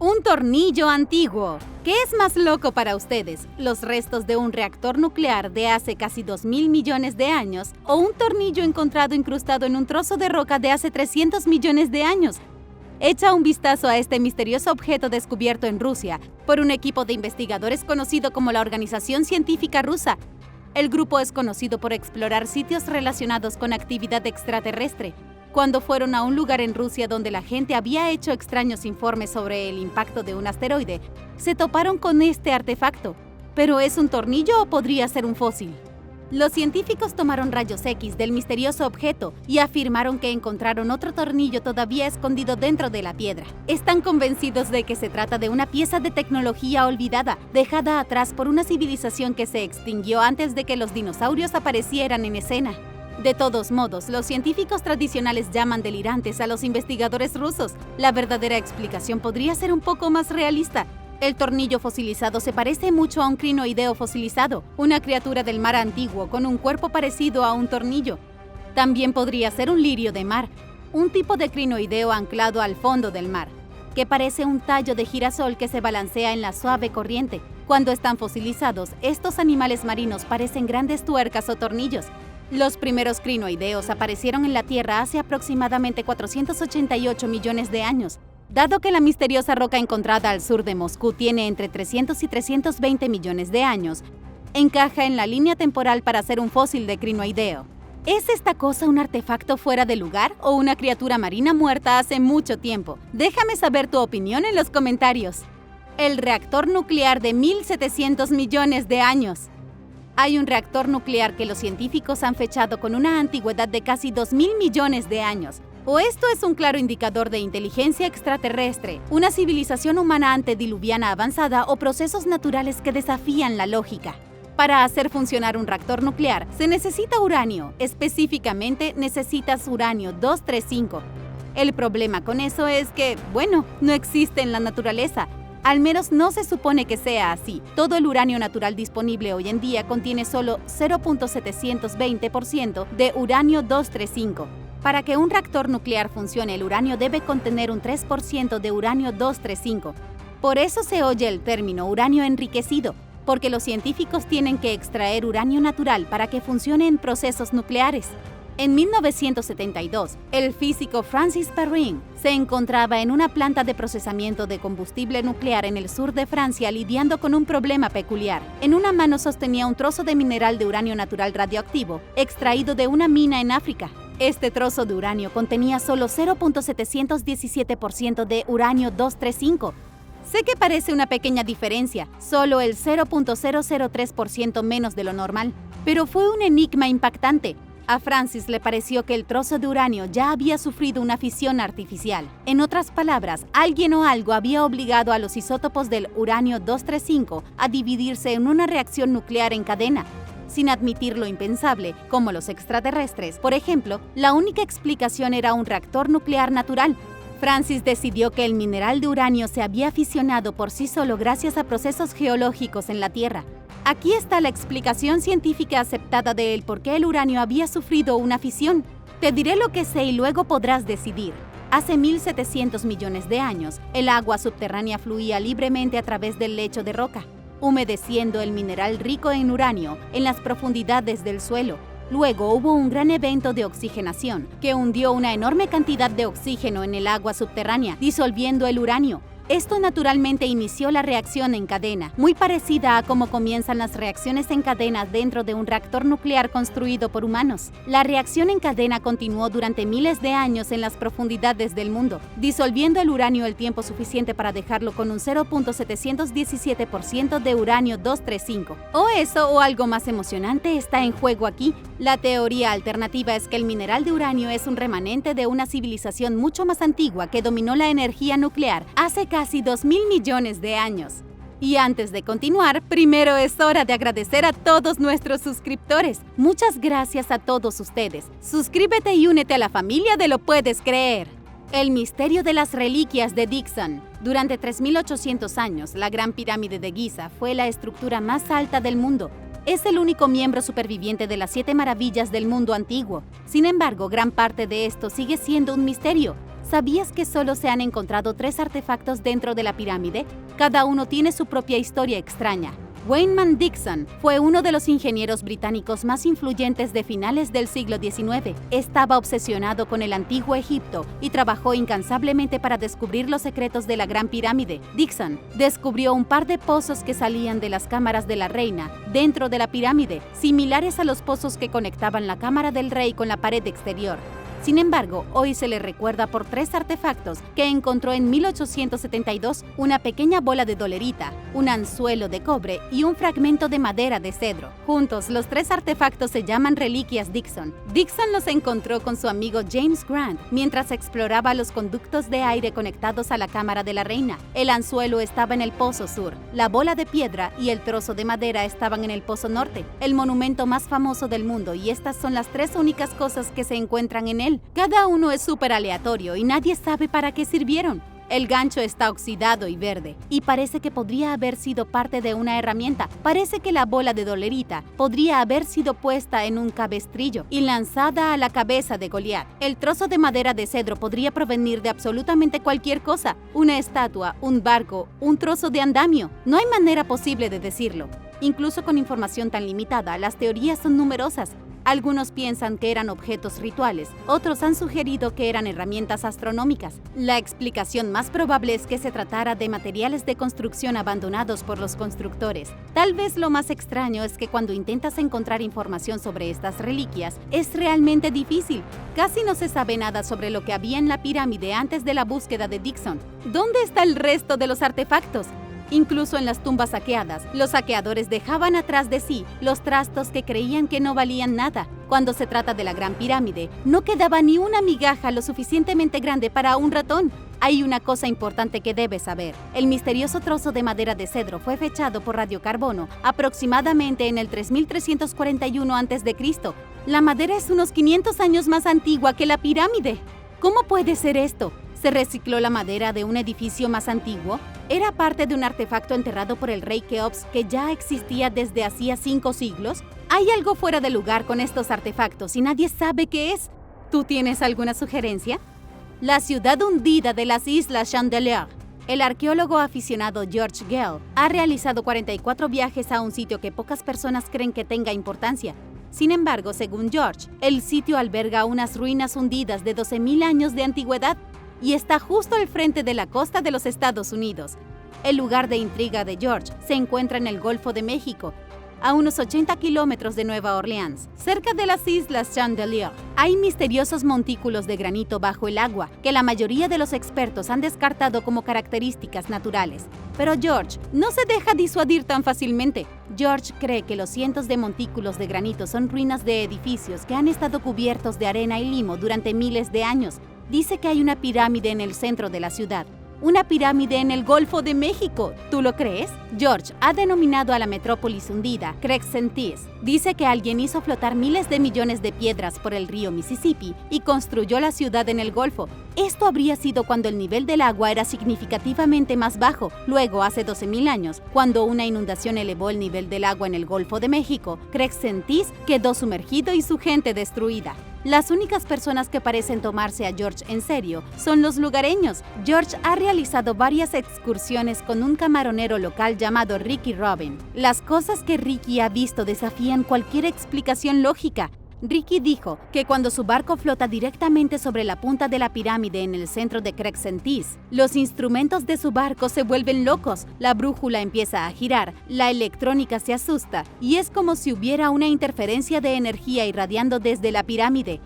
Un tornillo antiguo. ¿Qué es más loco para ustedes? ¿Los restos de un reactor nuclear de hace casi 2.000 millones de años o un tornillo encontrado incrustado en un trozo de roca de hace 300 millones de años? Echa un vistazo a este misterioso objeto descubierto en Rusia por un equipo de investigadores conocido como la Organización Científica Rusa. El grupo es conocido por explorar sitios relacionados con actividad extraterrestre. Cuando fueron a un lugar en Rusia donde la gente había hecho extraños informes sobre el impacto de un asteroide, se toparon con este artefacto. ¿Pero es un tornillo o podría ser un fósil? Los científicos tomaron rayos X del misterioso objeto y afirmaron que encontraron otro tornillo todavía escondido dentro de la piedra. Están convencidos de que se trata de una pieza de tecnología olvidada, dejada atrás por una civilización que se extinguió antes de que los dinosaurios aparecieran en escena. De todos modos, los científicos tradicionales llaman delirantes a los investigadores rusos. La verdadera explicación podría ser un poco más realista. El tornillo fosilizado se parece mucho a un crinoideo fosilizado, una criatura del mar antiguo con un cuerpo parecido a un tornillo. También podría ser un lirio de mar, un tipo de crinoideo anclado al fondo del mar, que parece un tallo de girasol que se balancea en la suave corriente. Cuando están fosilizados, estos animales marinos parecen grandes tuercas o tornillos. Los primeros crinoideos aparecieron en la Tierra hace aproximadamente 488 millones de años. Dado que la misteriosa roca encontrada al sur de Moscú tiene entre 300 y 320 millones de años, encaja en la línea temporal para ser un fósil de crinoideo. ¿Es esta cosa un artefacto fuera de lugar o una criatura marina muerta hace mucho tiempo? Déjame saber tu opinión en los comentarios. El reactor nuclear de 1.700 millones de años. Hay un reactor nuclear que los científicos han fechado con una antigüedad de casi 2.000 millones de años. O esto es un claro indicador de inteligencia extraterrestre, una civilización humana antediluviana avanzada o procesos naturales que desafían la lógica. Para hacer funcionar un reactor nuclear se necesita uranio, específicamente necesitas uranio 235. El problema con eso es que, no existe en la naturaleza. Al menos no se supone que sea así. Todo el uranio natural disponible hoy en día contiene solo 0.720% de uranio 235. Para que un reactor nuclear funcione, el uranio debe contener un 3% de uranio 235. Por eso se oye el término uranio enriquecido, porque los científicos tienen que extraer uranio natural para que funcione en procesos nucleares. En 1972, el físico Francis Perrin se encontraba en una planta de procesamiento de combustible nuclear en el sur de Francia lidiando con un problema peculiar. En una mano sostenía un trozo de mineral de uranio natural radioactivo, extraído de una mina en África. Este trozo de uranio contenía solo 0.717% de uranio 235. Sé que parece una pequeña diferencia, solo el 0.003% menos de lo normal, pero fue un enigma impactante. A Francis le pareció que el trozo de uranio ya había sufrido una fisión artificial. En otras palabras, alguien o algo había obligado a los isótopos del uranio 235 a dividirse en una reacción nuclear en cadena. Sin admitir lo impensable, como los extraterrestres, por ejemplo, la única explicación era un reactor nuclear natural. Francis decidió que el mineral de uranio se había fisionado por sí solo gracias a procesos geológicos en la Tierra. Aquí está la explicación científica aceptada de el por qué el uranio había sufrido una fisión. Te diré lo que sé y luego podrás decidir. Hace 1.700 millones de años, el agua subterránea fluía libremente a través del lecho de roca, humedeciendo el mineral rico en uranio en las profundidades del suelo. Luego hubo un gran evento de oxigenación que hundió una enorme cantidad de oxígeno en el agua subterránea, disolviendo el uranio. Esto naturalmente inició la reacción en cadena, muy parecida a cómo comienzan las reacciones en cadena dentro de un reactor nuclear construido por humanos. La reacción en cadena continuó durante miles de años en las profundidades del mundo, disolviendo el uranio el tiempo suficiente para dejarlo con un 0.717% de uranio 235. O eso o algo más emocionante está en juego aquí. La teoría alternativa es que el mineral de uranio es un remanente de una civilización mucho más antigua que dominó la energía nuclear hace casi 2.000 millones de años. Y antes de continuar, primero es hora de agradecer a todos nuestros suscriptores. Muchas gracias a todos ustedes. Suscríbete y únete a la familia de Lo Puedes Creer. El misterio de las reliquias de Dixon. Durante 3.800 años, la Gran Pirámide de Giza fue la estructura más alta del mundo. Es el único miembro superviviente de las 7 maravillas del mundo antiguo. Sin embargo, gran parte de esto sigue siendo un misterio. ¿Sabías que solo se han encontrado 3 artefactos dentro de la pirámide? Cada uno tiene su propia historia extraña. Wyman Dixon fue uno de los ingenieros británicos más influyentes de finales del siglo XIX. Estaba obsesionado con el antiguo Egipto y trabajó incansablemente para descubrir los secretos de la Gran Pirámide. Dixon descubrió un par de pozos que salían de las cámaras de la reina dentro de la pirámide, similares a los pozos que conectaban la cámara del rey con la pared exterior. Sin embargo, hoy se le recuerda por 3 artefactos que encontró en 1872, una pequeña bola de dolerita, un anzuelo de cobre y un fragmento de madera de cedro. Juntos, los 3 artefactos se llaman reliquias Dixon. Dixon los encontró con su amigo James Grant mientras exploraba los conductos de aire conectados a la cámara de la reina. El anzuelo estaba en el pozo sur, la bola de piedra y el trozo de madera estaban en el pozo norte, el monumento más famoso del mundo, y estas son las 3 únicas cosas que se encuentran en él. Cada uno es súper aleatorio y nadie sabe para qué sirvieron. El gancho está oxidado y verde, y parece que podría haber sido parte de una herramienta. Parece que la bola de dolerita podría haber sido puesta en un cabestrillo y lanzada a la cabeza de Goliat. El trozo de madera de cedro podría provenir de absolutamente cualquier cosa, una estatua, un barco, un trozo de andamio. No hay manera posible de decirlo. Incluso con información tan limitada, las teorías son numerosas. Algunos piensan que eran objetos rituales, otros han sugerido que eran herramientas astronómicas. La explicación más probable es que se tratara de materiales de construcción abandonados por los constructores. Tal vez lo más extraño es que cuando intentas encontrar información sobre estas reliquias, es realmente difícil. Casi no se sabe nada sobre lo que había en la pirámide antes de la búsqueda de Dixon. ¿Dónde está el resto de los artefactos? Incluso en las tumbas saqueadas, los saqueadores dejaban atrás de sí los trastos que creían que no valían nada. Cuando se trata de la Gran Pirámide, no quedaba ni una migaja lo suficientemente grande para un ratón. Hay una cosa importante que debes saber. El misterioso trozo de madera de cedro fue fechado por radiocarbono aproximadamente en el 3341 a.C. La madera es unos 500 años más antigua que la pirámide. ¿Cómo puede ser esto? ¿Se recicló la madera de un edificio más antiguo? ¿Era parte de un artefacto enterrado por el rey Keops que ya existía desde hacía 5 siglos? Hay algo fuera de lugar con estos artefactos y nadie sabe qué es. ¿Tú tienes alguna sugerencia? La ciudad hundida de las Islas Chandelier. El arqueólogo aficionado George Gale ha realizado 44 viajes a un sitio que pocas personas creen que tenga importancia. Sin embargo, según George, el sitio alberga unas ruinas hundidas de 12.000 años de antigüedad y está justo al frente de la costa de los Estados Unidos. El lugar de intriga de George se encuentra en el Golfo de México, a unos 80 kilómetros de Nueva Orleans, cerca de las Islas Chandelier. Hay misteriosos montículos de granito bajo el agua que la mayoría de los expertos han descartado como características naturales. Pero George no se deja disuadir tan fácilmente. George cree que los cientos de montículos de granito son ruinas de edificios que han estado cubiertos de arena y limo durante miles de años. Dice que hay una pirámide en el centro de la ciudad. Una pirámide en el Golfo de México. ¿Tú lo crees? George ha denominado a la metrópolis hundida Crescentis. Dice que alguien hizo flotar miles de millones de piedras por el río Mississippi y construyó la ciudad en el Golfo. Esto habría sido cuando el nivel del agua era significativamente más bajo. Luego, hace 12.000 años, cuando una inundación elevó el nivel del agua en el Golfo de México, Crescentis quedó sumergido y su gente destruida. Las únicas personas que parecen tomarse a George en serio son los lugareños. George ha realizado varias excursiones con un camaronero local llamado Ricky Robin. Las cosas que Ricky ha visto desafían cualquier explicación lógica. Ricky dijo que cuando su barco flota directamente sobre la punta de la pirámide en el centro de Crescentis, los instrumentos de su barco se vuelven locos, la brújula empieza a girar, la electrónica se asusta y es como si hubiera una interferencia de energía irradiando desde la pirámide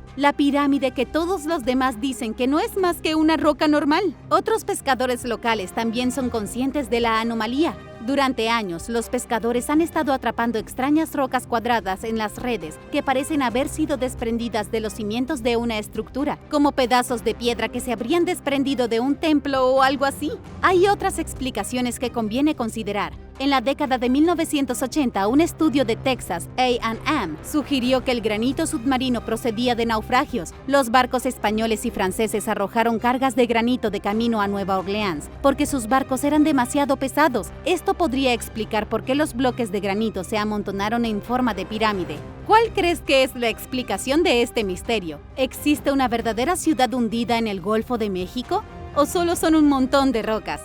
que todos los demás dicen que no es más que una roca normal. Otros pescadores locales también son conscientes de la anomalía. Durante años, los pescadores han estado atrapando extrañas rocas cuadradas en las redes que parecen haber sido desprendidas de los cimientos de una estructura, como pedazos de piedra que se habrían desprendido de un templo o algo así. Hay otras explicaciones que conviene considerar. En la década de 1980, un estudio de Texas A&M sugirió que el granito submarino procedía de naufragios. Los barcos españoles y franceses arrojaron cargas de granito de camino a Nueva Orleans porque sus barcos eran demasiado pesados. Esto podría explicar por qué los bloques de granito se amontonaron en forma de pirámide. ¿Cuál crees que es la explicación de este misterio? ¿Existe una verdadera ciudad hundida en el Golfo de México? ¿O solo son un montón de rocas?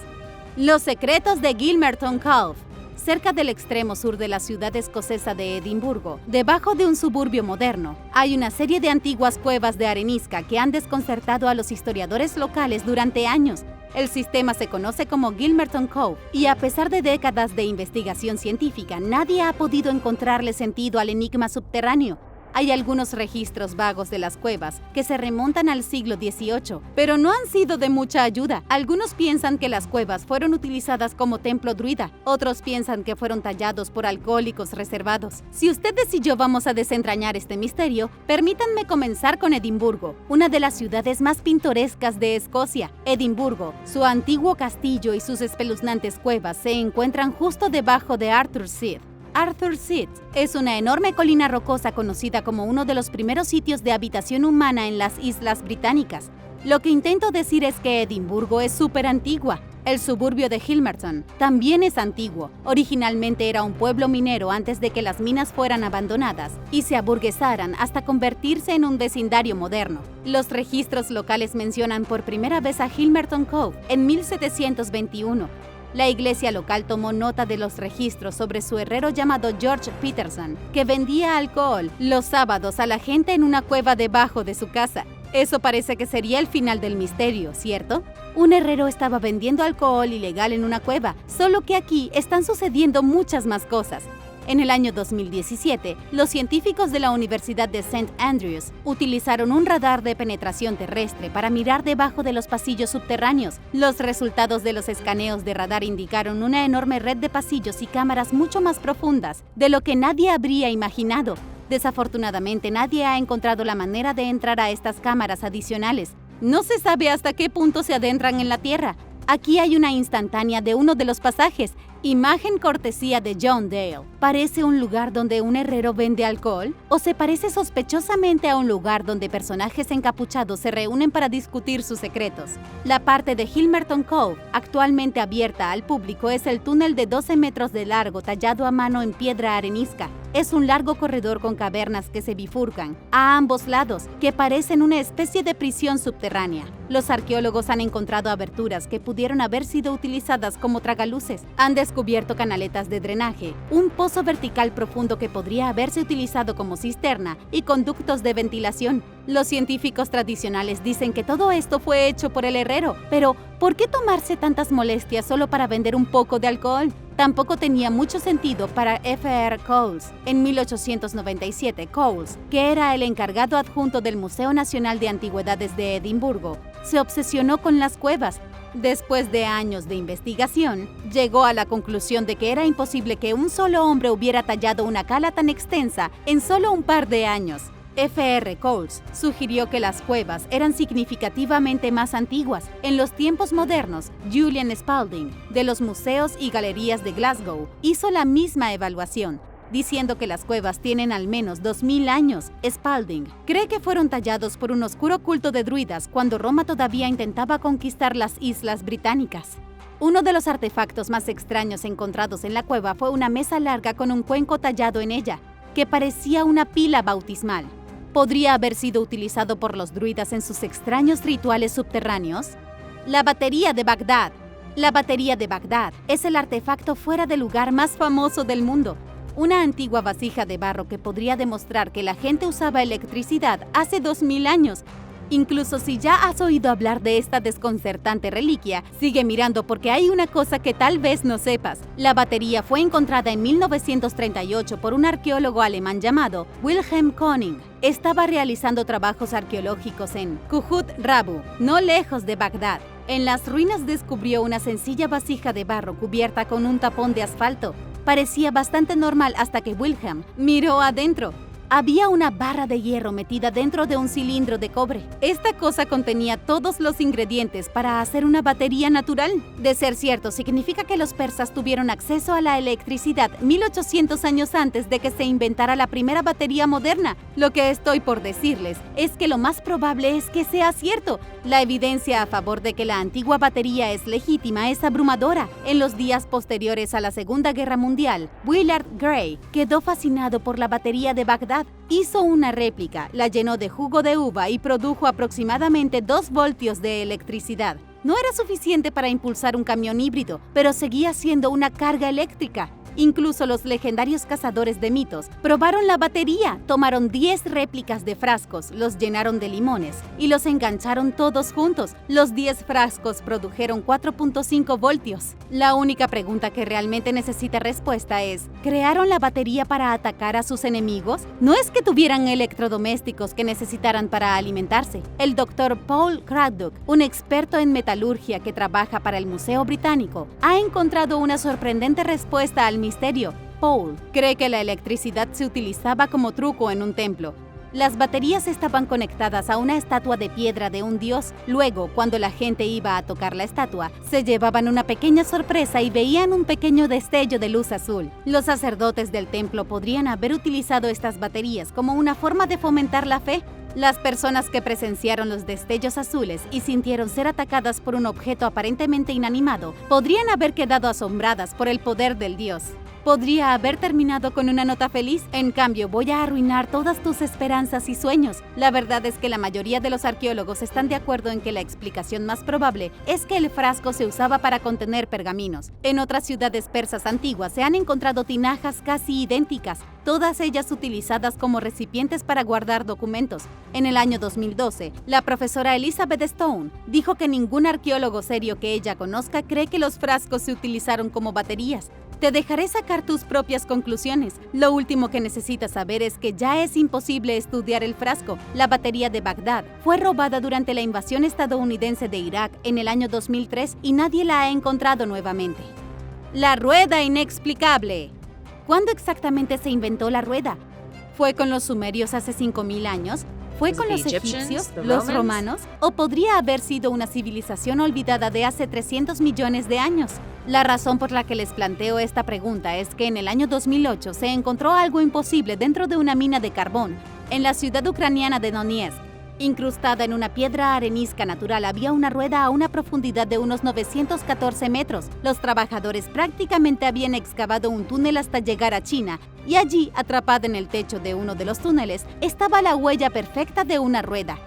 Los secretos de Gilmerton Cove. Cerca del extremo sur de la ciudad escocesa de Edimburgo, debajo de un suburbio moderno, hay una serie de antiguas cuevas de arenisca que han desconcertado a los historiadores locales durante años. El sistema se conoce como Gilmerton Cove y a pesar de décadas de investigación científica, nadie ha podido encontrarle sentido al enigma subterráneo. Hay algunos registros vagos de las cuevas que se remontan al siglo XVIII, pero no han sido de mucha ayuda. Algunos piensan que las cuevas fueron utilizadas como templo druida, otros piensan que fueron tallados por alcohólicos reservados. Si ustedes y yo vamos a desentrañar este misterio, permítanme comenzar con Edimburgo, una de las ciudades más pintorescas de Escocia. Edimburgo, su antiguo castillo y sus espeluznantes cuevas se encuentran justo debajo de Arthur's Seat. Arthur's Seat es una enorme colina rocosa conocida como uno de los primeros sitios de habitación humana en las Islas Británicas. Lo que intento decir es que Edimburgo es súper antigua. El suburbio de Gilmerton también es antiguo. Originalmente era un pueblo minero antes de que las minas fueran abandonadas y se aburguesaran hasta convertirse en un vecindario moderno. Los registros locales mencionan por primera vez a Gilmerton Cove en 1721. La iglesia local tomó nota de los registros sobre su herrero llamado George Peterson, que vendía alcohol los sábados a la gente en una cueva debajo de su casa. Eso parece que sería el final del misterio, ¿cierto? Un herrero estaba vendiendo alcohol ilegal en una cueva, solo que aquí están sucediendo muchas más cosas. En el año 2017, los científicos de la Universidad de St. Andrews utilizaron un radar de penetración terrestre para mirar debajo de los pasillos subterráneos. Los resultados de los escaneos de radar indicaron una enorme red de pasillos y cámaras mucho más profundas de lo que nadie habría imaginado. Desafortunadamente, nadie ha encontrado la manera de entrar a estas cámaras adicionales. No se sabe hasta qué punto se adentran en la Tierra. Aquí hay una instantánea de uno de los pasajes. Imagen cortesía de John Dale. ¿Parece un lugar donde un herrero vende alcohol? ¿O se parece sospechosamente a un lugar donde personajes encapuchados se reúnen para discutir sus secretos? La parte de Gilmerton Cove, actualmente abierta al público, es el túnel de 12 metros de largo tallado a mano en piedra arenisca. Es un largo corredor con cavernas que se bifurcan a ambos lados, que parecen una especie de prisión subterránea. Los arqueólogos han encontrado aberturas que pudieron haber sido utilizadas como tragaluces. Han descubierto canaletas de drenaje, un pozo vertical profundo que podría haberse utilizado como cisterna y conductos de ventilación. Los científicos tradicionales dicen que todo esto fue hecho por el herrero, pero ¿por qué tomarse tantas molestias solo para vender un poco de alcohol? Tampoco tenía mucho sentido para F.R. Coles. En 1897, Coles, que era el encargado adjunto del Museo Nacional de Antigüedades de Edimburgo, se obsesionó con las cuevas. Después de años de investigación, llegó a la conclusión de que era imposible que un solo hombre hubiera tallado una cala tan extensa en solo un par de años. F.R. Coles sugirió que las cuevas eran significativamente más antiguas. En los tiempos modernos, Julian Spalding, de los Museos y Galerías de Glasgow, hizo la misma evaluación, diciendo que las cuevas tienen al menos 2000 años. Spalding cree que fueron tallados por un oscuro culto de druidas cuando Roma todavía intentaba conquistar las Islas Británicas. Uno de los artefactos más extraños encontrados en la cueva fue una mesa larga con un cuenco tallado en ella, que parecía una pila bautismal. ¿Podría haber sido utilizado por los druidas en sus extraños rituales subterráneos? La batería de Bagdad. La batería de Bagdad es el artefacto fuera de lugar más famoso del mundo. Una antigua vasija de barro que podría demostrar que la gente usaba electricidad hace 2000 años. Incluso si ya has oído hablar de esta desconcertante reliquia, sigue mirando porque hay una cosa que tal vez no sepas. La batería fue encontrada en 1938 por un arqueólogo alemán llamado Wilhelm König. Estaba realizando trabajos arqueológicos en Kuhut Rabu, no lejos de Bagdad. En las ruinas descubrió una sencilla vasija de barro cubierta con un tapón de asfalto. Parecía bastante normal hasta que Wilhelm miró adentro. había una barra de hierro metida dentro de un cilindro de cobre. Esta cosa contenía todos los ingredientes para hacer una batería natural. De ser cierto, significa que los persas tuvieron acceso a la electricidad 1800 años antes de que se inventara la primera batería moderna. Lo que estoy por decirles es que lo más probable es que sea cierto. La evidencia a favor de que la antigua batería es legítima es abrumadora. En los días posteriores a la Segunda Guerra Mundial, Willard Gray quedó fascinado por la batería de Bagdad. Hizo una réplica, la llenó de jugo de uva y produjo aproximadamente 2 voltios de electricidad. No era suficiente para impulsar un camión híbrido, pero seguía siendo una carga eléctrica. Incluso los legendarios cazadores de mitos probaron la batería, tomaron 10 réplicas de frascos, los llenaron de limones y los engancharon todos juntos. Los 10 frascos produjeron 4.5 voltios. La única pregunta que realmente necesita respuesta es, ¿crearon la batería para atacar a sus enemigos? No es que tuvieran electrodomésticos que necesitaran para alimentarse. El Dr. Paul Craddock, un experto en metalurgia que trabaja para el Museo Británico, ha encontrado una sorprendente respuesta al misterio. Paul cree que la electricidad se utilizaba como truco en un templo. Las baterías estaban conectadas a una estatua de piedra de un dios. Luego, cuando la gente iba a tocar la estatua, se llevaban una pequeña sorpresa y veían un pequeño destello de luz azul. Los sacerdotes del templo podrían haber utilizado estas baterías como una forma de fomentar la fe. Las personas que presenciaron los destellos azules y sintieron ser atacadas por un objeto aparentemente inanimado podrían haber quedado asombradas por el poder del dios. Podría haber terminado con una nota feliz. En cambio, voy a arruinar todas tus esperanzas y sueños. La verdad es que la mayoría de los arqueólogos están de acuerdo en que la explicación más probable es que el frasco se usaba para contener pergaminos. En otras ciudades persas antiguas se han encontrado tinajas casi idénticas, todas ellas utilizadas como recipientes para guardar documentos. En el año 2012, la profesora Elizabeth Stone dijo que ningún arqueólogo serio que ella conozca cree que los frascos se utilizaron como baterías. Te dejaré sacar tus propias conclusiones. Lo último que necesitas saber es que ya es imposible estudiar el frasco. La batería de Bagdad fue robada durante la invasión estadounidense de Irak en el año 2003 y nadie la ha encontrado nuevamente. La rueda inexplicable. ¿Cuándo exactamente se inventó la rueda? ¿Fue con los sumerios hace 5000 años? ¿Fue con los egipcios, los romanos? ¿O podría haber sido una civilización olvidada de hace 300 millones de años? La razón por la que les planteo esta pregunta es que en el año 2008 se encontró algo imposible dentro de una mina de carbón en la ciudad ucraniana de Donetsk. Incrustada en una piedra arenisca natural había una rueda a una profundidad de unos 914 metros. Los trabajadores prácticamente habían excavado un túnel hasta llegar a China y allí, atrapada en el techo de uno de los túneles, estaba la huella perfecta de una rueda.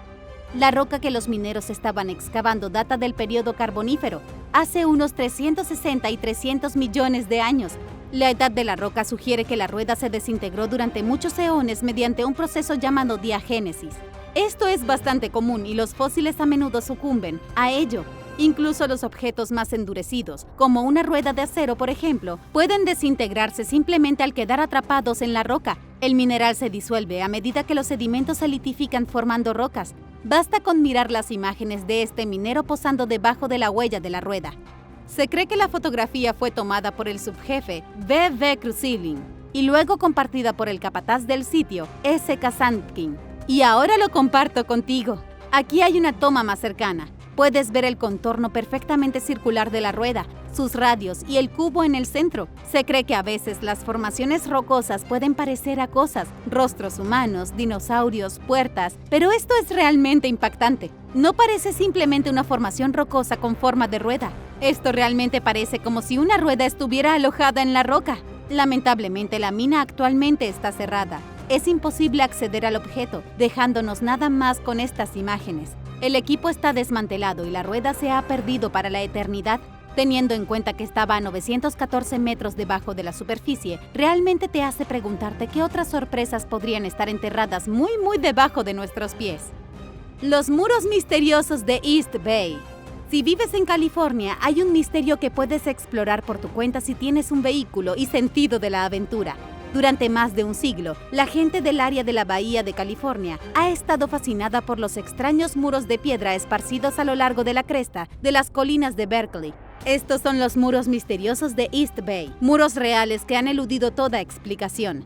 La roca que los mineros estaban excavando data del período carbonífero, hace unos 360 y 300 millones de años. La edad de la roca sugiere que la rueda se desintegró durante muchos eones mediante un proceso llamado diagénesis. Esto es bastante común y los fósiles a menudo sucumben a ello. Incluso los objetos más endurecidos, como una rueda de acero, por ejemplo, pueden desintegrarse simplemente al quedar atrapados en la roca. El mineral se disuelve a medida que los sedimentos se litifican formando rocas. Basta con mirar las imágenes de este minero posando debajo de la huella de la rueda. Se cree que la fotografía fue tomada por el subjefe V.V. Krusilin y luego compartida por el capataz del sitio, S. Kazantkin. Y ahora lo comparto contigo. Aquí hay una toma más cercana. Puedes ver el contorno perfectamente circular de la rueda, sus radios y el cubo en el centro. Se cree que a veces las formaciones rocosas pueden parecer a cosas, rostros humanos, dinosaurios, puertas, pero esto es realmente impactante. No parece simplemente una formación rocosa con forma de rueda. Esto realmente parece como si una rueda estuviera alojada en la roca. Lamentablemente, la mina actualmente está cerrada. Es imposible acceder al objeto, dejándonos nada más con estas imágenes. El equipo está desmantelado y la rueda se ha perdido para la eternidad. Teniendo en cuenta que estaba a 914 metros debajo de la superficie, realmente te hace preguntarte qué otras sorpresas podrían estar enterradas muy debajo de nuestros pies. Los muros misteriosos de East Bay. Si vives en California, hay un misterio que puedes explorar por tu cuenta si tienes un vehículo y sentido de la aventura. Durante más de un siglo, la gente del área de la Bahía de California ha estado fascinada por los extraños muros de piedra esparcidos a lo largo de la cresta de las colinas de Berkeley. Estos son los muros misteriosos de East Bay, muros reales que han eludido toda explicación.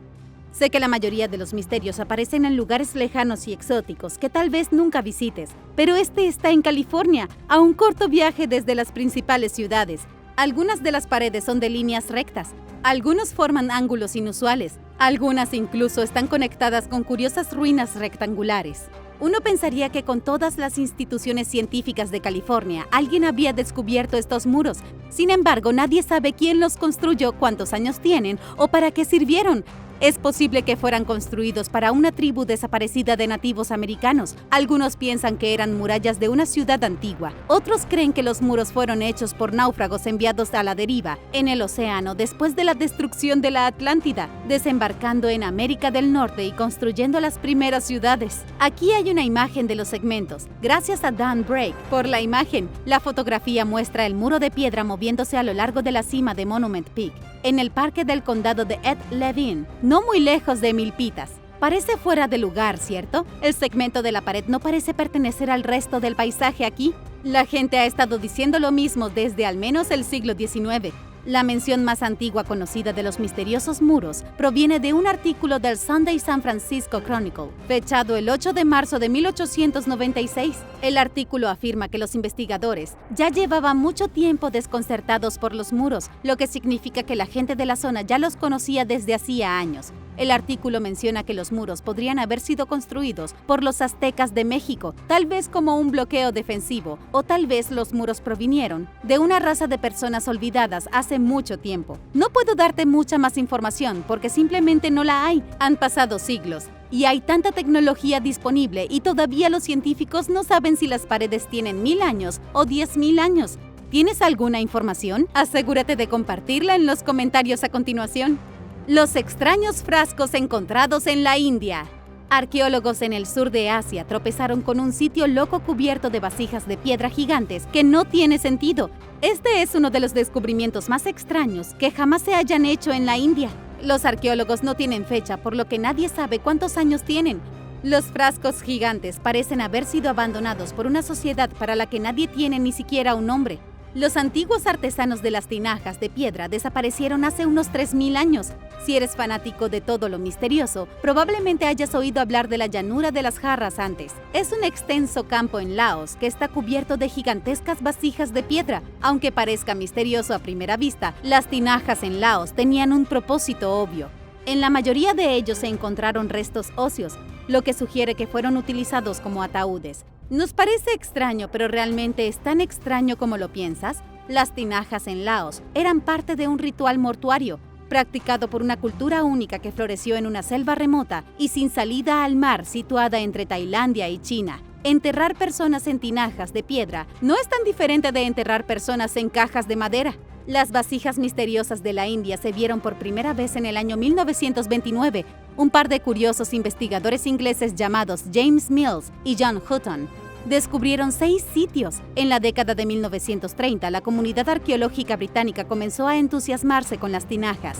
Sé que la mayoría de los misterios aparecen en lugares lejanos y exóticos que tal vez nunca visites, pero este está en California, a un corto viaje desde las principales ciudades. Algunas de las paredes son de líneas rectas, algunos forman ángulos inusuales, algunas incluso están conectadas con curiosas ruinas rectangulares. Uno pensaría que con todas las instituciones científicas de California, alguien habría descubierto estos muros. Sin embargo, nadie sabe quién los construyó, cuántos años tienen o para qué sirvieron. Es posible que fueran construidos para una tribu desaparecida de nativos americanos. Algunos piensan que eran murallas de una ciudad antigua. Otros creen que los muros fueron hechos por náufragos enviados a la deriva en el océano después de la destrucción de la Atlántida, desembarcando en América del Norte y construyendo las primeras ciudades. Aquí hay una imagen de los segmentos. Gracias a Dan Brake por la imagen. La fotografía muestra el muro de piedra moviéndose a lo largo de la cima de Monument Peak, en el parque del condado de Ed Levine, no muy lejos de Milpitas. Parece fuera de lugar, ¿cierto? El segmento de la pared no parece pertenecer al resto del paisaje aquí. La gente ha estado diciendo lo mismo desde al menos el siglo XIX. La mención más antigua conocida de los misteriosos muros proviene de un artículo del Sunday San Francisco Chronicle, fechado el 8 de marzo de 1896. El artículo afirma que los investigadores ya llevaban mucho tiempo desconcertados por los muros, lo que significa que la gente de la zona ya los conocía desde hacía años. El artículo menciona que los muros podrían haber sido construidos por los aztecas de México, tal vez como un bloqueo defensivo, o tal vez los muros provinieron de una raza de personas olvidadas hace mucho tiempo. No puedo darte mucha más información porque simplemente no la hay. Han pasado siglos y hay tanta tecnología disponible y todavía los científicos no saben si las paredes tienen 1000 años o 10.000 años. ¿Tienes alguna información? Asegúrate de compartirla en los comentarios a continuación. Los extraños frascos encontrados en la India. Arqueólogos en el sur de Asia tropezaron con un sitio loco cubierto de vasijas de piedra gigantes que no tiene sentido. Este es uno de los descubrimientos más extraños que jamás se hayan hecho en la India. Los arqueólogos no tienen fecha, por lo que nadie sabe cuántos años tienen. Los frascos gigantes parecen haber sido abandonados por una sociedad para la que nadie tiene ni siquiera un nombre. Los antiguos artesanos de las tinajas de piedra desaparecieron hace unos 3000 años. Si eres fanático de todo lo misterioso, probablemente hayas oído hablar de la llanura de las jarras antes. Es un extenso campo en Laos que está cubierto de gigantescas vasijas de piedra. Aunque parezca misterioso a primera vista, las tinajas en Laos tenían un propósito obvio. En la mayoría de ellos se encontraron restos óseos, lo que sugiere que fueron utilizados como ataúdes. ¿Nos parece extraño, pero realmente es tan extraño como lo piensas? Las tinajas en Laos eran parte de un ritual mortuario, practicado por una cultura única que floreció en una selva remota y sin salida al mar situada entre Tailandia y China. Enterrar personas en tinajas de piedra no es tan diferente de enterrar personas en cajas de madera. Las vasijas misteriosas de la India se vieron por primera vez en el año 1929. Un par de curiosos investigadores ingleses llamados James Mills y John Hutton descubrieron 6 sitios. En la década de 1930, la comunidad arqueológica británica comenzó a entusiasmarse con las tinajas.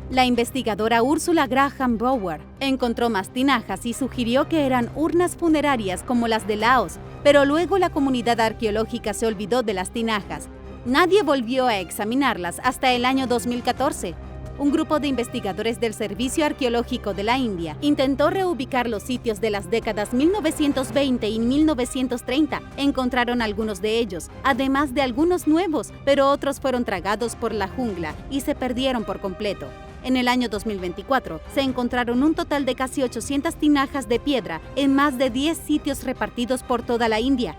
La investigadora Ursula Graham Brouwer encontró más tinajas y sugirió que eran urnas funerarias como las de Laos, pero luego la comunidad arqueológica se olvidó de las tinajas. Nadie volvió a examinarlas hasta el año 2014. Un grupo de investigadores del Servicio Arqueológico de la India intentó reubicar los sitios de las décadas 1920 y 1930. Encontraron algunos de ellos, además de algunos nuevos, pero otros fueron tragados por la jungla y se perdieron por completo. En el año 2024, se encontraron un total de casi 800 tinajas de piedra en más de 10 sitios repartidos por toda la India.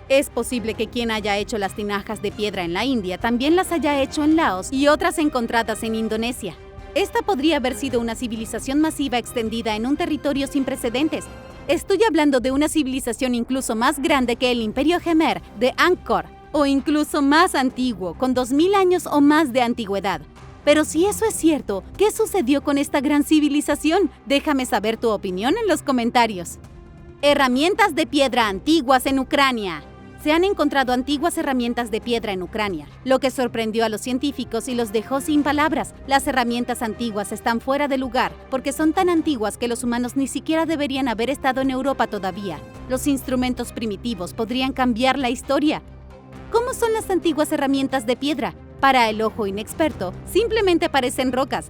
Es posible que quien haya hecho las tinajas de piedra en la India también las haya hecho en Laos y otras encontradas en Indonesia. Esta podría haber sido una civilización masiva extendida en un territorio sin precedentes. Estoy hablando de una civilización incluso más grande que el Imperio Jemer de Angkor, o incluso más antiguo, con 2000 años o más de antigüedad. Pero si eso es cierto, ¿qué sucedió con esta gran civilización? Déjame saber tu opinión en los comentarios. Herramientas de piedra antiguas en Ucrania. Se han encontrado antiguas herramientas de piedra en Ucrania, lo que sorprendió a los científicos y los dejó sin palabras. Las herramientas antiguas están fuera de lugar porque son tan antiguas que los humanos ni siquiera deberían haber estado en Europa todavía. Los instrumentos primitivos podrían cambiar la historia. ¿Cómo son las antiguas herramientas de piedra? Para el ojo inexperto, simplemente parecen rocas.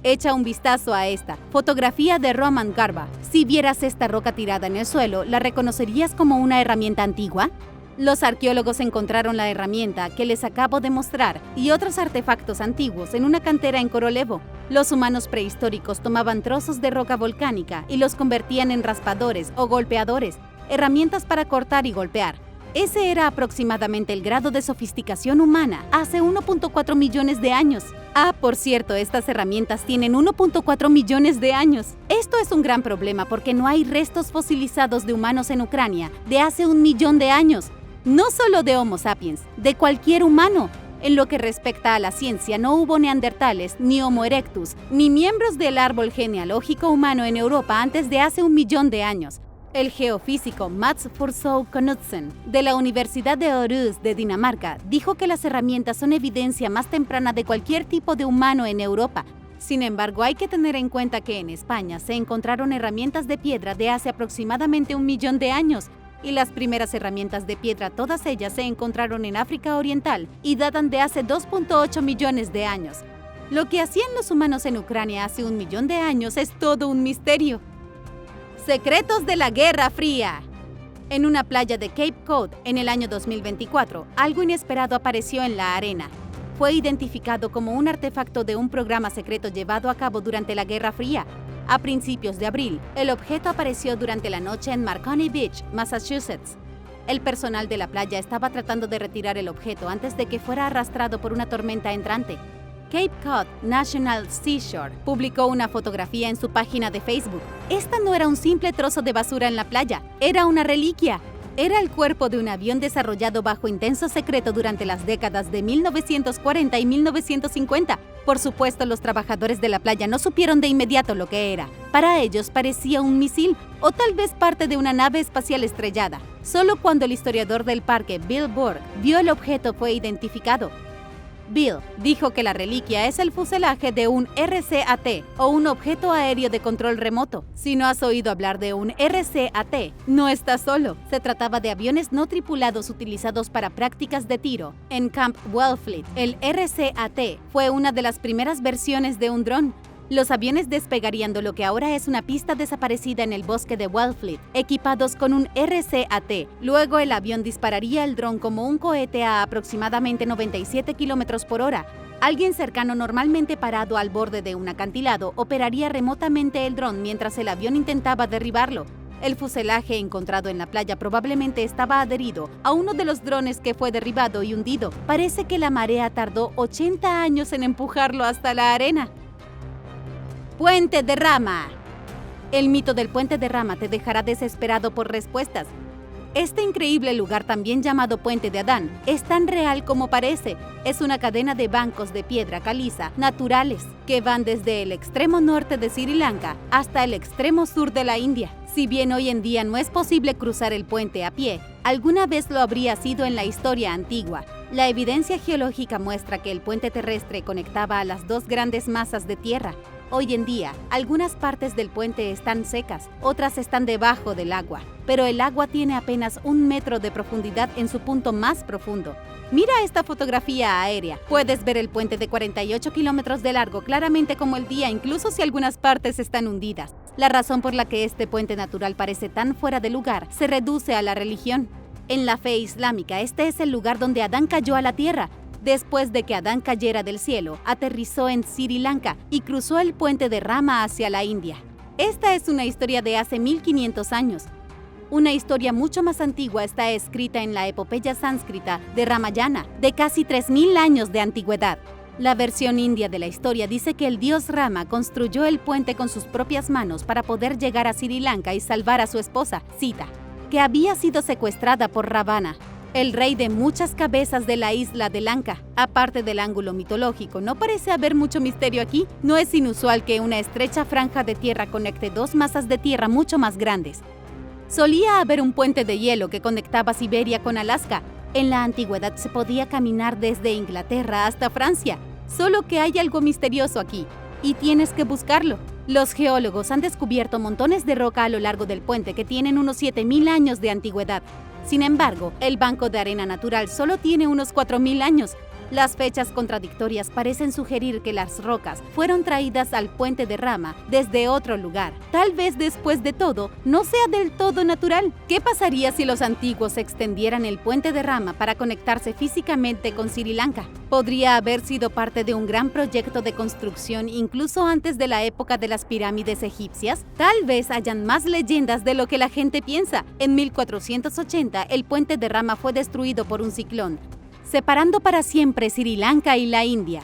Echa un vistazo a esta fotografía de Roman Garba. Si vieras esta roca tirada en el suelo, ¿la reconocerías como una herramienta antigua? Los arqueólogos encontraron la herramienta que les acabo de mostrar y otros artefactos antiguos en una cantera en Korolevo. Los humanos prehistóricos tomaban trozos de roca volcánica y los convertían en raspadores o golpeadores, herramientas para cortar y golpear. Ese era aproximadamente el grado de sofisticación humana hace 1.4 millones de años. Por cierto, estas herramientas tienen 1.4 millones de años. Esto es un gran problema porque no hay restos fosilizados de humanos en Ucrania de hace 1 millón de años. No solo de Homo sapiens, de cualquier humano. En lo que respecta a la ciencia, no hubo neandertales, ni Homo erectus, ni miembros del árbol genealógico humano en Europa antes de hace 1 millón de años. El geofísico Mats Fursøe Knudsen, de la Universidad de Aarhus de Dinamarca, dijo que las herramientas son evidencia más temprana de cualquier tipo de humano en Europa. Sin embargo, hay que tener en cuenta que en España se encontraron herramientas de piedra de hace aproximadamente 1 millón de años, y las primeras herramientas de piedra, todas ellas se encontraron en África Oriental y datan de hace 2.8 millones de años. Lo que hacían los humanos en Ucrania hace 1 millón de años es todo un misterio. Secretos de la Guerra Fría. En una playa de Cape Cod, en el año 2024, algo inesperado apareció en la arena. Fue identificado como un artefacto de un programa secreto llevado a cabo durante la Guerra Fría. A principios de abril, el objeto apareció durante la noche en Marconi Beach, Massachusetts. El personal de la playa estaba tratando de retirar el objeto antes de que fuera arrastrado por una tormenta entrante. Cape Cod National Seashore publicó una fotografía en su página de Facebook. Esta no era un simple trozo de basura en la playa, era una reliquia. Era el cuerpo de un avión desarrollado bajo intenso secreto durante las décadas de 1940 y 1950. Por supuesto, los trabajadores de la playa no supieron de inmediato lo que era. Para ellos parecía un misil o tal vez parte de una nave espacial estrellada. Solo cuando el historiador del parque, Bill Burke, vio el objeto fue identificado. Bill dijo que la reliquia es el fuselaje de un RCAT o un objeto aéreo de control remoto. Si no has oído hablar de un RCAT, no estás solo. Se trataba de aviones no tripulados utilizados para prácticas de tiro. En Camp Wellfleet, el RCAT fue una de las primeras versiones de un dron. Los aviones despegarían de lo que ahora es una pista desaparecida en el bosque de Wellfleet, equipados con un RCAT. Luego el avión dispararía el dron como un cohete a aproximadamente 97 km por hora. Alguien cercano, normalmente parado al borde de un acantilado, operaría remotamente el dron mientras el avión intentaba derribarlo. El fuselaje encontrado en la playa probablemente estaba adherido a uno de los drones que fue derribado y hundido. Parece que la marea tardó 80 años en empujarlo hasta la arena. Puente de Rama. El mito del Puente de Rama te dejará desesperado por respuestas. Este increíble lugar, también llamado Puente de Adán, es tan real como parece. Es una cadena de bancos de piedra caliza naturales que van desde el extremo norte de Sri Lanka hasta el extremo sur de la India. Si bien hoy en día no es posible cruzar el puente a pie, alguna vez lo habría sido en la historia antigua. La evidencia geológica muestra que el puente terrestre conectaba a las dos grandes masas de tierra. Hoy en día, algunas partes del puente están secas, otras están debajo del agua, pero el agua tiene apenas 1 metro de profundidad en su punto más profundo. Mira esta fotografía aérea. Puedes ver el puente de 48 kilómetros de largo claramente como el día, incluso si algunas partes están hundidas. La razón por la que este puente natural parece tan fuera de lugar se reduce a la religión. En la fe islámica, este es el lugar donde Adán cayó a la tierra. Después de que Adán cayera del cielo, aterrizó en Sri Lanka y cruzó el puente de Rama hacia la India. Esta es una historia de hace 1500 años. Una historia mucho más antigua está escrita en la epopeya sánscrita de Ramayana, de casi 3000 años de antigüedad. La versión india de la historia dice que el dios Rama construyó el puente con sus propias manos para poder llegar a Sri Lanka y salvar a su esposa, Sita, que había sido secuestrada por Ravana, el rey de muchas cabezas de la isla de Lanka. Aparte del ángulo mitológico, no parece haber mucho misterio aquí. No es inusual que una estrecha franja de tierra conecte dos masas de tierra mucho más grandes. Solía haber un puente de hielo que conectaba Siberia con Alaska. En la antigüedad se podía caminar desde Inglaterra hasta Francia. Solo que hay algo misterioso aquí, y tienes que buscarlo. Los geólogos han descubierto montones de roca a lo largo del puente que tienen unos 7000 años de antigüedad. Sin embargo, el banco de arena natural solo tiene unos 4000 años. Las fechas contradictorias parecen sugerir que las rocas fueron traídas al puente de Rama desde otro lugar. Tal vez después de todo, no sea del todo natural. ¿Qué pasaría si los antiguos extendieran el puente de Rama para conectarse físicamente con Sri Lanka? ¿Podría haber sido parte de un gran proyecto de construcción incluso antes de la época de las pirámides egipcias? Tal vez hayan más leyendas de lo que la gente piensa. En 1480, el puente de Rama fue destruido por un ciclón, separando para siempre Sri Lanka y la India.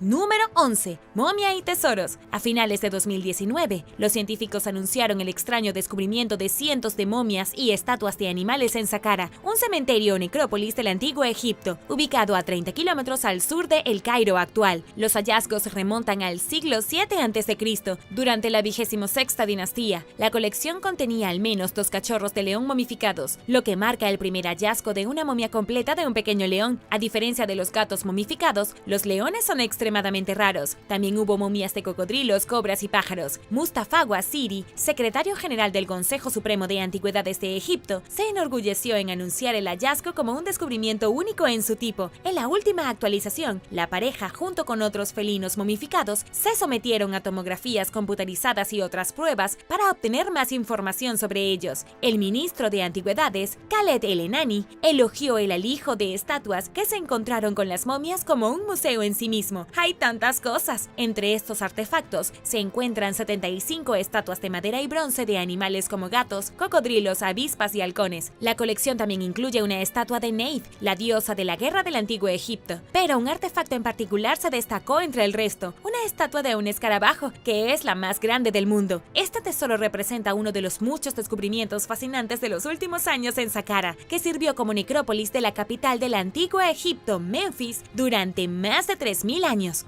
Número 11. Momia y tesoros. A finales de 2019, los científicos anunciaron el extraño descubrimiento de cientos de momias y estatuas de animales en Saqqara, un cementerio o necrópolis del antiguo Egipto, ubicado a 30 kilómetros al sur de El Cairo actual. Los hallazgos remontan al siglo VII a.C., durante la 26ª dinastía. La colección contenía al menos 2 cachorros de león momificados, lo que marca el primer hallazgo de una momia completa de un pequeño león. A diferencia de los gatos momificados, los leones son extremadamente raros. También hubo momias de cocodrilos, cobras y pájaros. Mustafa Wasiri, secretario general del Consejo Supremo de Antigüedades de Egipto, se enorgulleció en anunciar el hallazgo como un descubrimiento único en su tipo. En la última actualización, la pareja, junto con otros felinos momificados, se sometieron a tomografías computarizadas y otras pruebas para obtener más información sobre ellos. El ministro de Antigüedades, Khaled El-Enani, elogió el alijo de estatuas que se encontraron con las momias como un museo en sí mismo. Hay tantas cosas. Entre estos artefactos se encuentran 75 estatuas de madera y bronce de animales como gatos, cocodrilos, avispas y halcones. La colección también incluye una estatua de Neith, la diosa de la guerra del antiguo Egipto. Pero un artefacto en particular se destacó entre el resto, una estatua de un escarabajo, que es la más grande del mundo. Este tesoro representa uno de los muchos descubrimientos fascinantes de los últimos años en Saqqara, que sirvió como necrópolis de la capital del antiguo Egipto, Memphis, durante más de 3000 años.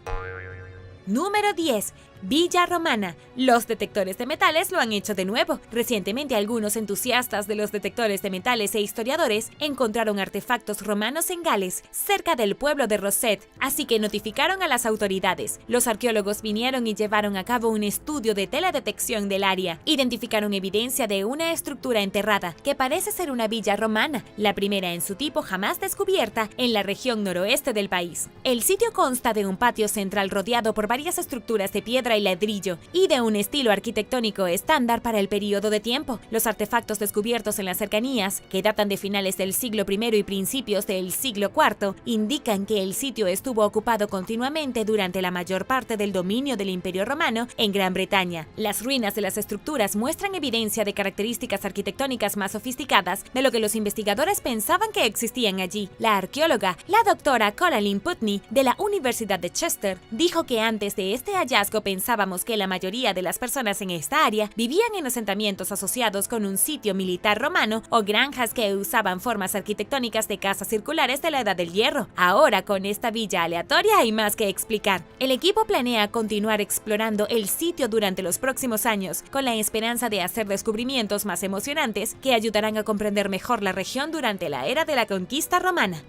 Número 10. Villa Romana. Los detectores de metales lo han hecho de nuevo. Recientemente, algunos entusiastas de los detectores de metales e historiadores encontraron artefactos romanos en Gales, cerca del pueblo de Rosette, así que notificaron a las autoridades. Los arqueólogos vinieron y llevaron a cabo un estudio de teledetección del área. Identificaron evidencia de una estructura enterrada que parece ser una villa romana, la primera en su tipo jamás descubierta en la región noroeste del país. El sitio consta de un patio central rodeado por varias estructuras de piedra y ladrillo, y de un estilo arquitectónico estándar para el periodo de tiempo. Los artefactos descubiertos en las cercanías, que datan de finales del siglo I y principios del siglo IV, indican que el sitio estuvo ocupado continuamente durante la mayor parte del dominio del Imperio Romano en Gran Bretaña. Las ruinas de las estructuras muestran evidencia de características arquitectónicas más sofisticadas de lo que los investigadores pensaban que existían allí. La arqueóloga, la doctora Coraline Putney, de la Universidad de Chester, dijo que antes de este hallazgo pensábamos que la mayoría de las personas en esta área vivían en asentamientos asociados con un sitio militar romano o granjas que usaban formas arquitectónicas de casas circulares de la Edad del Hierro. Ahora, con esta villa aleatoria hay más que explicar. El equipo planea continuar explorando el sitio durante los próximos años, con la esperanza de hacer descubrimientos más emocionantes que ayudarán a comprender mejor la región durante la era de la conquista romana.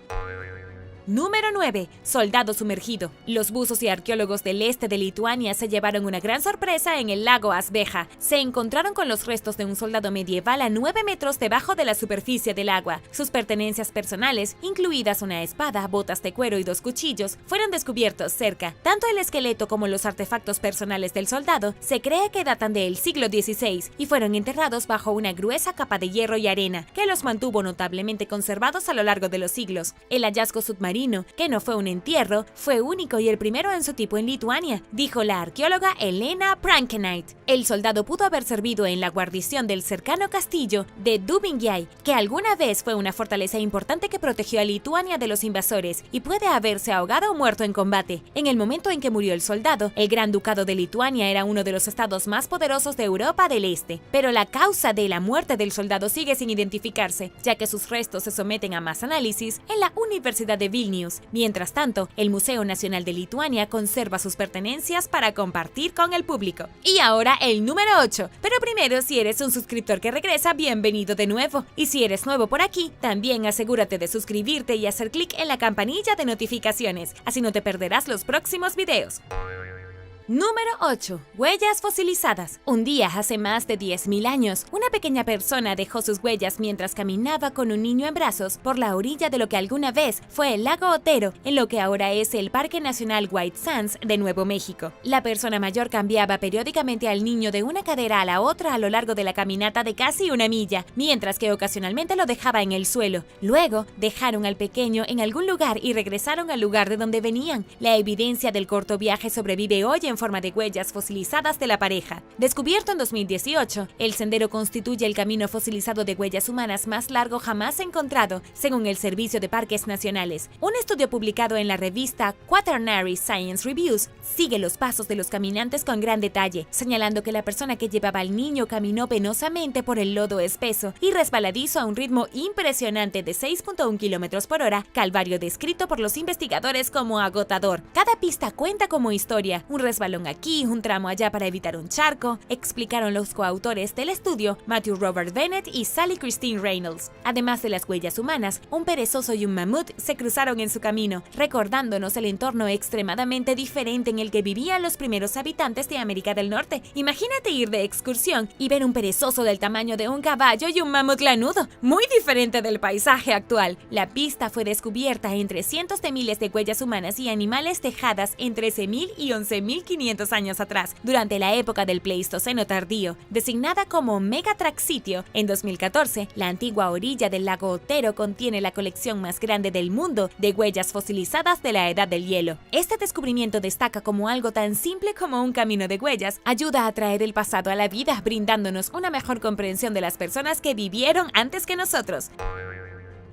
Número 9. Soldado sumergido. Los buzos y arqueólogos del este de Lituania se llevaron una gran sorpresa en el lago Asveja. Se encontraron con los restos de un soldado medieval a 9 metros debajo de la superficie del agua. Sus pertenencias personales, incluidas una espada, botas de cuero y 2 cuchillos, fueron descubiertos cerca. Tanto el esqueleto como los artefactos personales del soldado se cree que datan del siglo XVI y fueron enterrados bajo una gruesa capa de hierro y arena, que los mantuvo notablemente conservados a lo largo de los siglos. El hallazgo submarino, que no fue un entierro, fue único y el primero en su tipo en Lituania, dijo la arqueóloga Elena Prankenait. El soldado pudo haber servido en la guarnición del cercano castillo de Dubingiai, que alguna vez fue una fortaleza importante que protegió a Lituania de los invasores, y puede haberse ahogado o muerto en combate. En el momento en que murió el soldado, el Gran Ducado de Lituania era uno de los estados más poderosos de Europa del Este, pero la causa de la muerte del soldado sigue sin identificarse, ya que sus restos se someten a más análisis en la Universidad de Vilnius. Mientras tanto, el Museo Nacional de Lituania conserva sus pertenencias para compartir con el público. Y ahora el número 8. Pero primero, si eres un suscriptor que regresa, bienvenido de nuevo. Y si eres nuevo por aquí, también asegúrate de suscribirte y hacer clic en la campanilla de notificaciones, así no te perderás los próximos videos. Número 8. Huellas fosilizadas. Un día hace más de 10.000 años, una pequeña persona dejó sus huellas mientras caminaba con un niño en brazos por la orilla de lo que alguna vez fue el lago Otero, en lo que ahora es el Parque Nacional White Sands de Nuevo México. La persona mayor cambiaba periódicamente al niño de una cadera a la otra a lo largo de la caminata de casi una milla, mientras que ocasionalmente lo dejaba en el suelo. Luego, dejaron al pequeño en algún lugar y regresaron al lugar de donde venían. La evidencia del corto viaje sobrevive hoy en forma de huellas fosilizadas de la pareja. Descubierto en 2018, el sendero constituye el camino fosilizado de huellas humanas más largo jamás encontrado, según el Servicio de Parques Nacionales. Un estudio publicado en la revista Quaternary Science Reviews sigue los pasos de los caminantes con gran detalle, señalando que la persona que llevaba al niño caminó penosamente por el lodo espeso y resbaladizo a un ritmo impresionante de 6.1 km por hora, calvario descrito por los investigadores como agotador. Cada pista cuenta como historia, un resbalón aquí, un tramo allá para evitar un charco, explicaron los coautores del estudio, Matthew Robert Bennett y Sally Christine Reynolds. Además de las huellas humanas, un perezoso y un mamut se cruzaron en su camino, recordándonos el entorno extremadamente diferente en el que vivían los primeros habitantes de América del Norte. Imagínate ir de excursión y ver un perezoso del tamaño de un caballo y un mamut lanudo, muy diferente del paisaje actual. La pista fue descubierta entre cientos de miles de huellas humanas y animales dejadas en 13.000 y 11.500 años atrás, durante la época del Pleistoceno tardío, designada como Megatraxitio. En 2014, la antigua orilla del lago Otero contiene la colección más grande del mundo de huellas fosilizadas de la Edad del Hielo. Este descubrimiento destaca como algo tan simple como un camino de huellas ayuda a traer el pasado a la vida, brindándonos una mejor comprensión de las personas que vivieron antes que nosotros.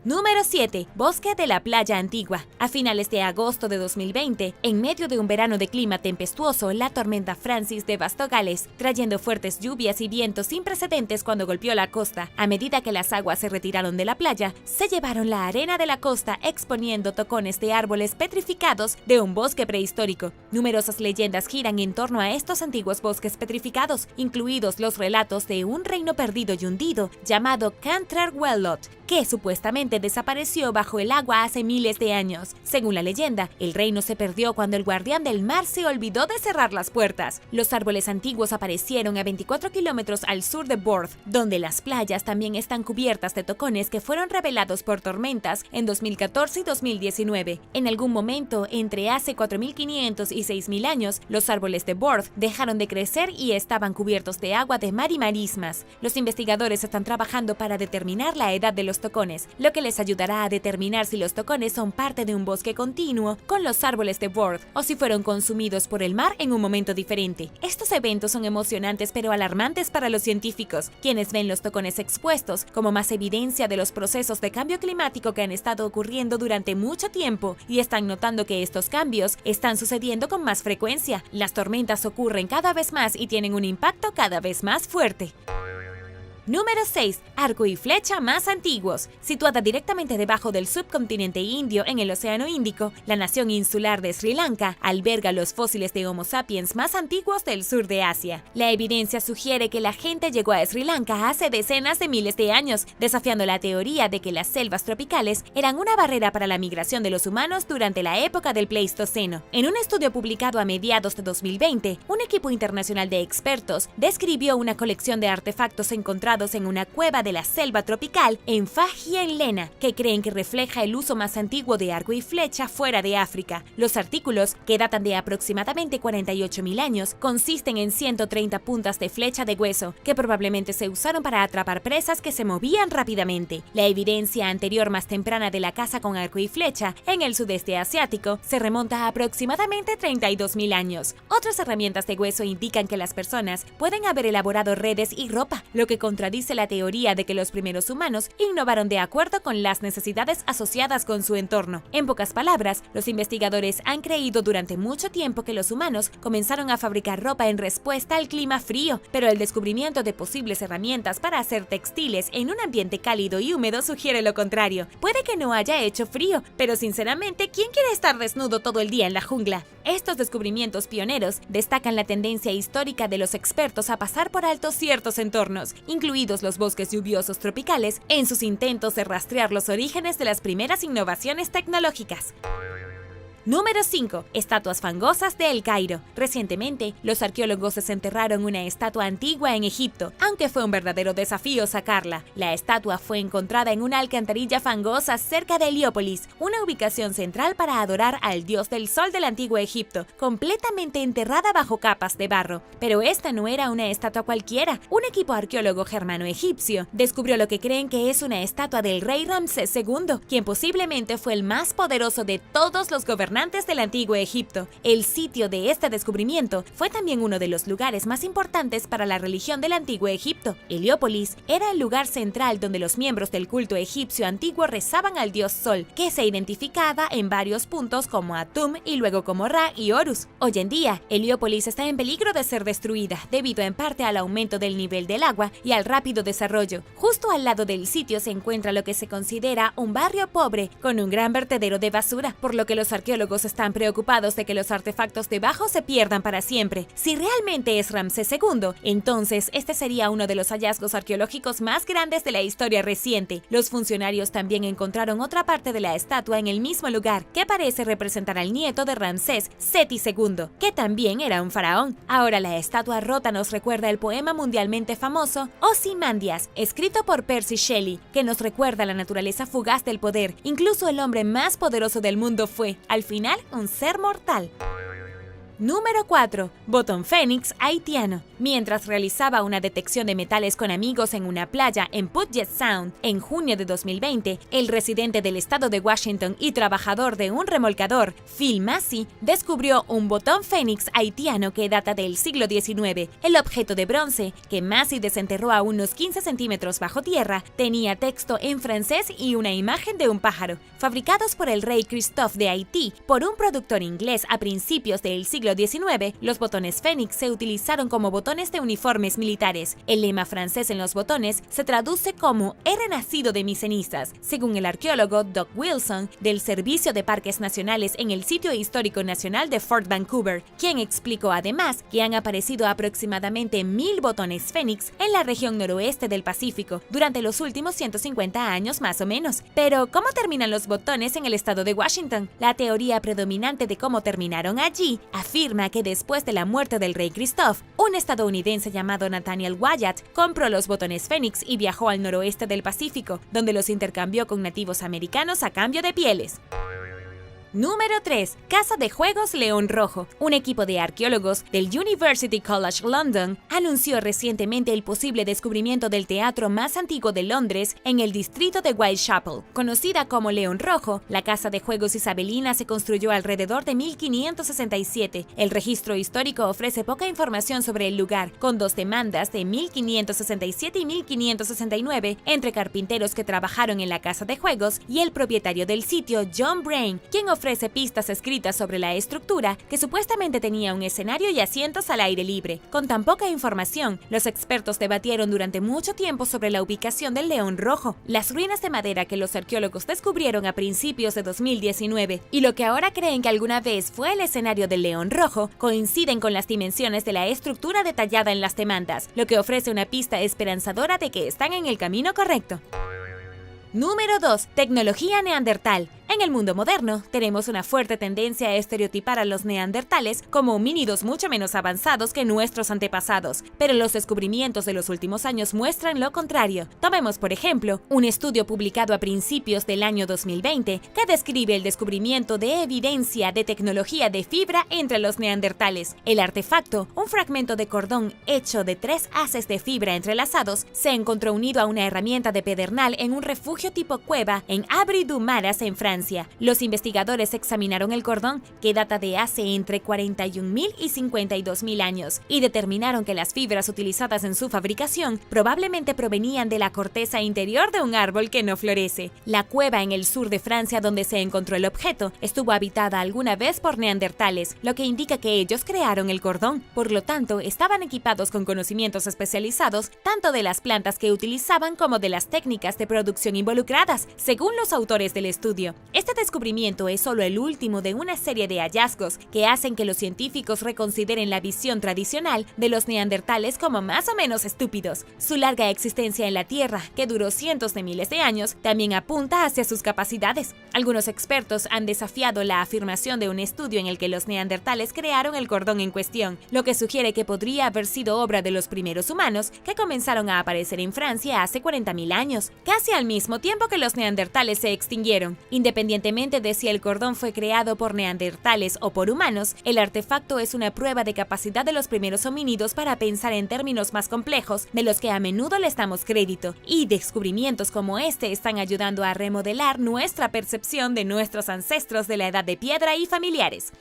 Número 7. Bosque de la Playa Antigua. A finales de agosto de 2020, en medio de un verano de clima tempestuoso, la tormenta Francis devastó Gales, trayendo fuertes lluvias y vientos sin precedentes cuando golpeó la costa. A medida que las aguas se retiraron de la playa, se llevaron la arena de la costa, exponiendo tocones de árboles petrificados de un bosque prehistórico. Numerosas leyendas giran en torno a estos antiguos bosques petrificados, incluidos los relatos de un reino perdido y hundido llamado Cantre'r-Welot, que supuestamente desapareció bajo el agua hace miles de años. Según la leyenda, el reino se perdió cuando el guardián del mar se olvidó de cerrar las puertas. Los árboles antiguos aparecieron a 24 kilómetros al sur de Borth, donde las playas también están cubiertas de tocones que fueron revelados por tormentas en 2014 y 2019. En algún momento, entre hace 4.500 y 6.000 años, los árboles de Borth dejaron de crecer y estaban cubiertos de agua de mar y marismas. Los investigadores están trabajando para determinar la edad de los tocones, lo que les ayudará a determinar si los tocones son parte de un bosque continuo con los árboles de Borth o si fueron consumidos por el mar en un momento diferente. Estos eventos son emocionantes pero alarmantes para los científicos, quienes ven los tocones expuestos como más evidencia de los procesos de cambio climático que han estado ocurriendo durante mucho tiempo y están notando que estos cambios están sucediendo con más frecuencia. Las tormentas ocurren cada vez más y tienen un impacto cada vez más fuerte. Número 6. Arco y flecha más antiguos. Situada directamente debajo del subcontinente indio en el Océano Índico, la nación insular de Sri Lanka alberga los fósiles de Homo sapiens más antiguos del sur de Asia. La evidencia sugiere que la gente llegó a Sri Lanka hace decenas de miles de años, desafiando la teoría de que las selvas tropicales eran una barrera para la migración de los humanos durante la época del Pleistoceno. En un estudio publicado a mediados de 2020, un equipo internacional de expertos describió una colección de artefactos encontrados en una cueva de la selva tropical en Lena, que creen que refleja el uso más antiguo de arco y flecha fuera de África. Los artículos, que datan de aproximadamente 48.000 años, consisten en 130 puntas de flecha de hueso, que probablemente se usaron para atrapar presas que se movían rápidamente. La evidencia anterior más temprana de la caza con arco y flecha en el sudeste asiático se remonta a aproximadamente 32.000 años. Otras herramientas de hueso indican que las personas pueden haber elaborado redes y ropa, lo que contradice la teoría de que los primeros humanos innovaron de acuerdo con las necesidades asociadas con su entorno. En pocas palabras, los investigadores han creído durante mucho tiempo que los humanos comenzaron a fabricar ropa en respuesta al clima frío, pero el descubrimiento de posibles herramientas para hacer textiles en un ambiente cálido y húmedo sugiere lo contrario. Puede que no haya hecho frío, pero sinceramente, ¿quién quiere estar desnudo todo el día en la jungla? Estos descubrimientos pioneros destacan la tendencia histórica de los expertos a pasar por alto ciertos entornos, incluidos los bosques lluviosos tropicales, en sus intentos de rastrear los orígenes de las primeras innovaciones tecnológicas. Número 5. Estatuas fangosas de El Cairo. Recientemente, los arqueólogos desenterraron una estatua antigua en Egipto, aunque fue un verdadero desafío sacarla. La estatua fue encontrada en una alcantarilla fangosa cerca de Heliópolis, una ubicación central para adorar al dios del sol del antiguo Egipto, completamente enterrada bajo capas de barro. Pero esta no era una estatua cualquiera. Un equipo arqueólogo germano-egipcio descubrió lo que creen que es una estatua del rey Ramsés II, quien posiblemente fue el más poderoso de todos los gobernantes del antiguo Egipto. El sitio de este descubrimiento fue también uno de los lugares más importantes para la religión del antiguo Egipto. Heliópolis era el lugar central donde los miembros del culto egipcio antiguo rezaban al dios Sol, que se identificaba en varios puntos como Atum y luego como Ra y Horus. Hoy en día, Heliópolis está en peligro de ser destruida debido en parte al aumento del nivel del agua y al rápido desarrollo. Justo al lado del sitio se encuentra lo que se considera un barrio pobre con un gran vertedero de basura, por lo que los arqueólogos están preocupados de que los artefactos debajo se pierdan para siempre. Si realmente es Ramsés II, entonces este sería uno de los hallazgos arqueológicos más grandes de la historia reciente. Los funcionarios también encontraron otra parte de la estatua en el mismo lugar, que parece representar al nieto de Ramsés, Seti II, que también era un faraón. Ahora la estatua rota nos recuerda el poema mundialmente famoso Ozymandias, escrito por Percy Shelley, que nos recuerda la naturaleza fugaz del poder. Incluso el hombre más poderoso del mundo fue, al final, un ser mortal. Número 4. Botón fénix haitiano. Mientras realizaba una detección de metales con amigos en una playa en Puget Sound en junio de 2020, el residente del estado de Washington y trabajador de un remolcador, Phil Massey, descubrió un botón fénix haitiano que data del siglo XIX. El objeto de bronce, que Massey desenterró a unos 15 centímetros bajo tierra, tenía texto en francés y una imagen de un pájaro. Fabricados por el rey Christophe de Haití por un productor inglés a principios del siglo XIX, los botones fénix se utilizaron como botones de uniformes militares. El lema francés en los botones se traduce como "He renacido de mis cenizas", según el arqueólogo Doug Wilson del Servicio de Parques Nacionales en el Sitio Histórico Nacional de Fort Vancouver, quien explicó además que han aparecido aproximadamente 1000 botones fénix en la región noroeste del Pacífico durante los últimos 150 años más o menos. Pero, ¿cómo terminan los botones en el estado de Washington? La teoría predominante de cómo terminaron allí afirma que después de la muerte del rey Christophe, un estadounidense llamado Nathaniel Wyatt compró los botones fénix y viajó al noroeste del Pacífico, donde los intercambió con nativos americanos a cambio de pieles. Número 3. Casa de Juegos León Rojo. Un equipo de arqueólogos del University College London anunció recientemente el posible descubrimiento del teatro más antiguo de Londres en el distrito de Whitechapel. Conocida como León Rojo, la casa de juegos isabelina se construyó alrededor de 1567. El registro histórico ofrece poca información sobre el lugar, con 2 demandas de 1567 y 1569 entre carpinteros que trabajaron en la casa de juegos y el propietario del sitio, John Brain, quien ofrece pistas escritas sobre la estructura que supuestamente tenía un escenario y asientos al aire libre. Con tan poca información, los expertos debatieron durante mucho tiempo sobre la ubicación del León Rojo, las ruinas de madera que los arqueólogos descubrieron a principios de 2019 y lo que ahora creen que alguna vez fue el escenario del León Rojo coinciden con las dimensiones de la estructura detallada en las demandas, lo que ofrece una pista esperanzadora de que están en el camino correcto. Número 2. Tecnología neandertal. En el mundo moderno, tenemos una fuerte tendencia a estereotipar a los neandertales como homínidos mucho menos avanzados que nuestros antepasados, pero los descubrimientos de los últimos años muestran lo contrario. Tomemos, por ejemplo, un estudio publicado a principios del año 2020 que describe el descubrimiento de evidencia de tecnología de fibra entre los neandertales. El artefacto, un fragmento de cordón hecho de 3 haces de fibra entrelazados, se encontró unido a una herramienta de pedernal en un refugio tipo cueva en Abri-du-Maras, en Francia. Los investigadores examinaron el cordón, que data de hace entre 41.000 y 52.000 años, y determinaron que las fibras utilizadas en su fabricación probablemente provenían de la corteza interior de un árbol que no florece. La cueva en el sur de Francia donde se encontró el objeto estuvo habitada alguna vez por neandertales, lo que indica que ellos crearon el cordón. Por lo tanto, estaban equipados con conocimientos especializados tanto de las plantas que utilizaban como de las técnicas de producción involucradas, según los autores del estudio. Este descubrimiento es solo el último de una serie de hallazgos que hacen que los científicos reconsideren la visión tradicional de los neandertales como más o menos estúpidos. Su larga existencia en la Tierra, que duró cientos de miles de años, también apunta hacia sus capacidades. Algunos expertos han desafiado la afirmación de un estudio en el que los neandertales crearon el cordón en cuestión, lo que sugiere que podría haber sido obra de los primeros humanos que comenzaron a aparecer en Francia hace 40.000 años, casi al mismo tiempo que los neandertales se extinguieron. Independientemente de si el cordón fue creado por neandertales o por humanos, el artefacto es una prueba de capacidad de los primeros homínidos para pensar en términos más complejos de los que a menudo les damos crédito, y descubrimientos como este están ayudando a remodelar nuestra percepción de nuestros ancestros de la Edad de Piedra y familiares.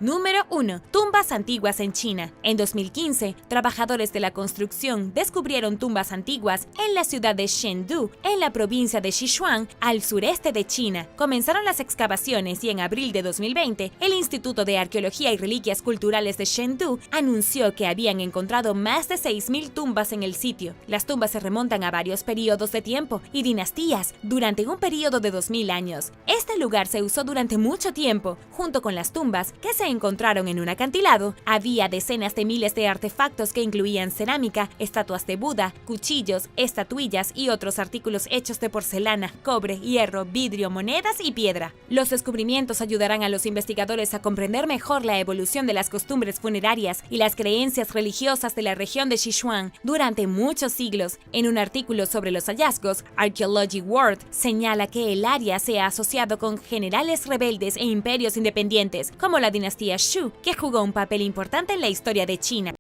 Número 1. Tumbas antiguas en China. En 2015, trabajadores de la construcción descubrieron tumbas antiguas en la ciudad de Chengdu, en la provincia de Sichuan, al sureste de China. Comenzaron las excavaciones y en abril de 2020, el Instituto de Arqueología y Reliquias Culturales de Chengdu anunció que habían encontrado más de 6.000 tumbas en el sitio. Las tumbas se remontan a varios periodos de tiempo y dinastías durante un periodo de 2.000 años. Este lugar se usó durante mucho tiempo, junto con las tumbas que se encontraron en un acantilado. Había decenas de miles de artefactos que incluían cerámica, estatuas de Buda, cuchillos, estatuillas y otros artículos hechos de porcelana, cobre, hierro, vidrio, monedas y piedra. Los descubrimientos ayudarán a los investigadores a comprender mejor la evolución de las costumbres funerarias y las creencias religiosas de la región de Sichuan durante muchos siglos. En un artículo sobre los hallazgos, Archaeology World señala que el área se ha asociado con generales rebeldes e imperios independientes, como la dinastía Shu, que jugó un papel importante en la historia de China.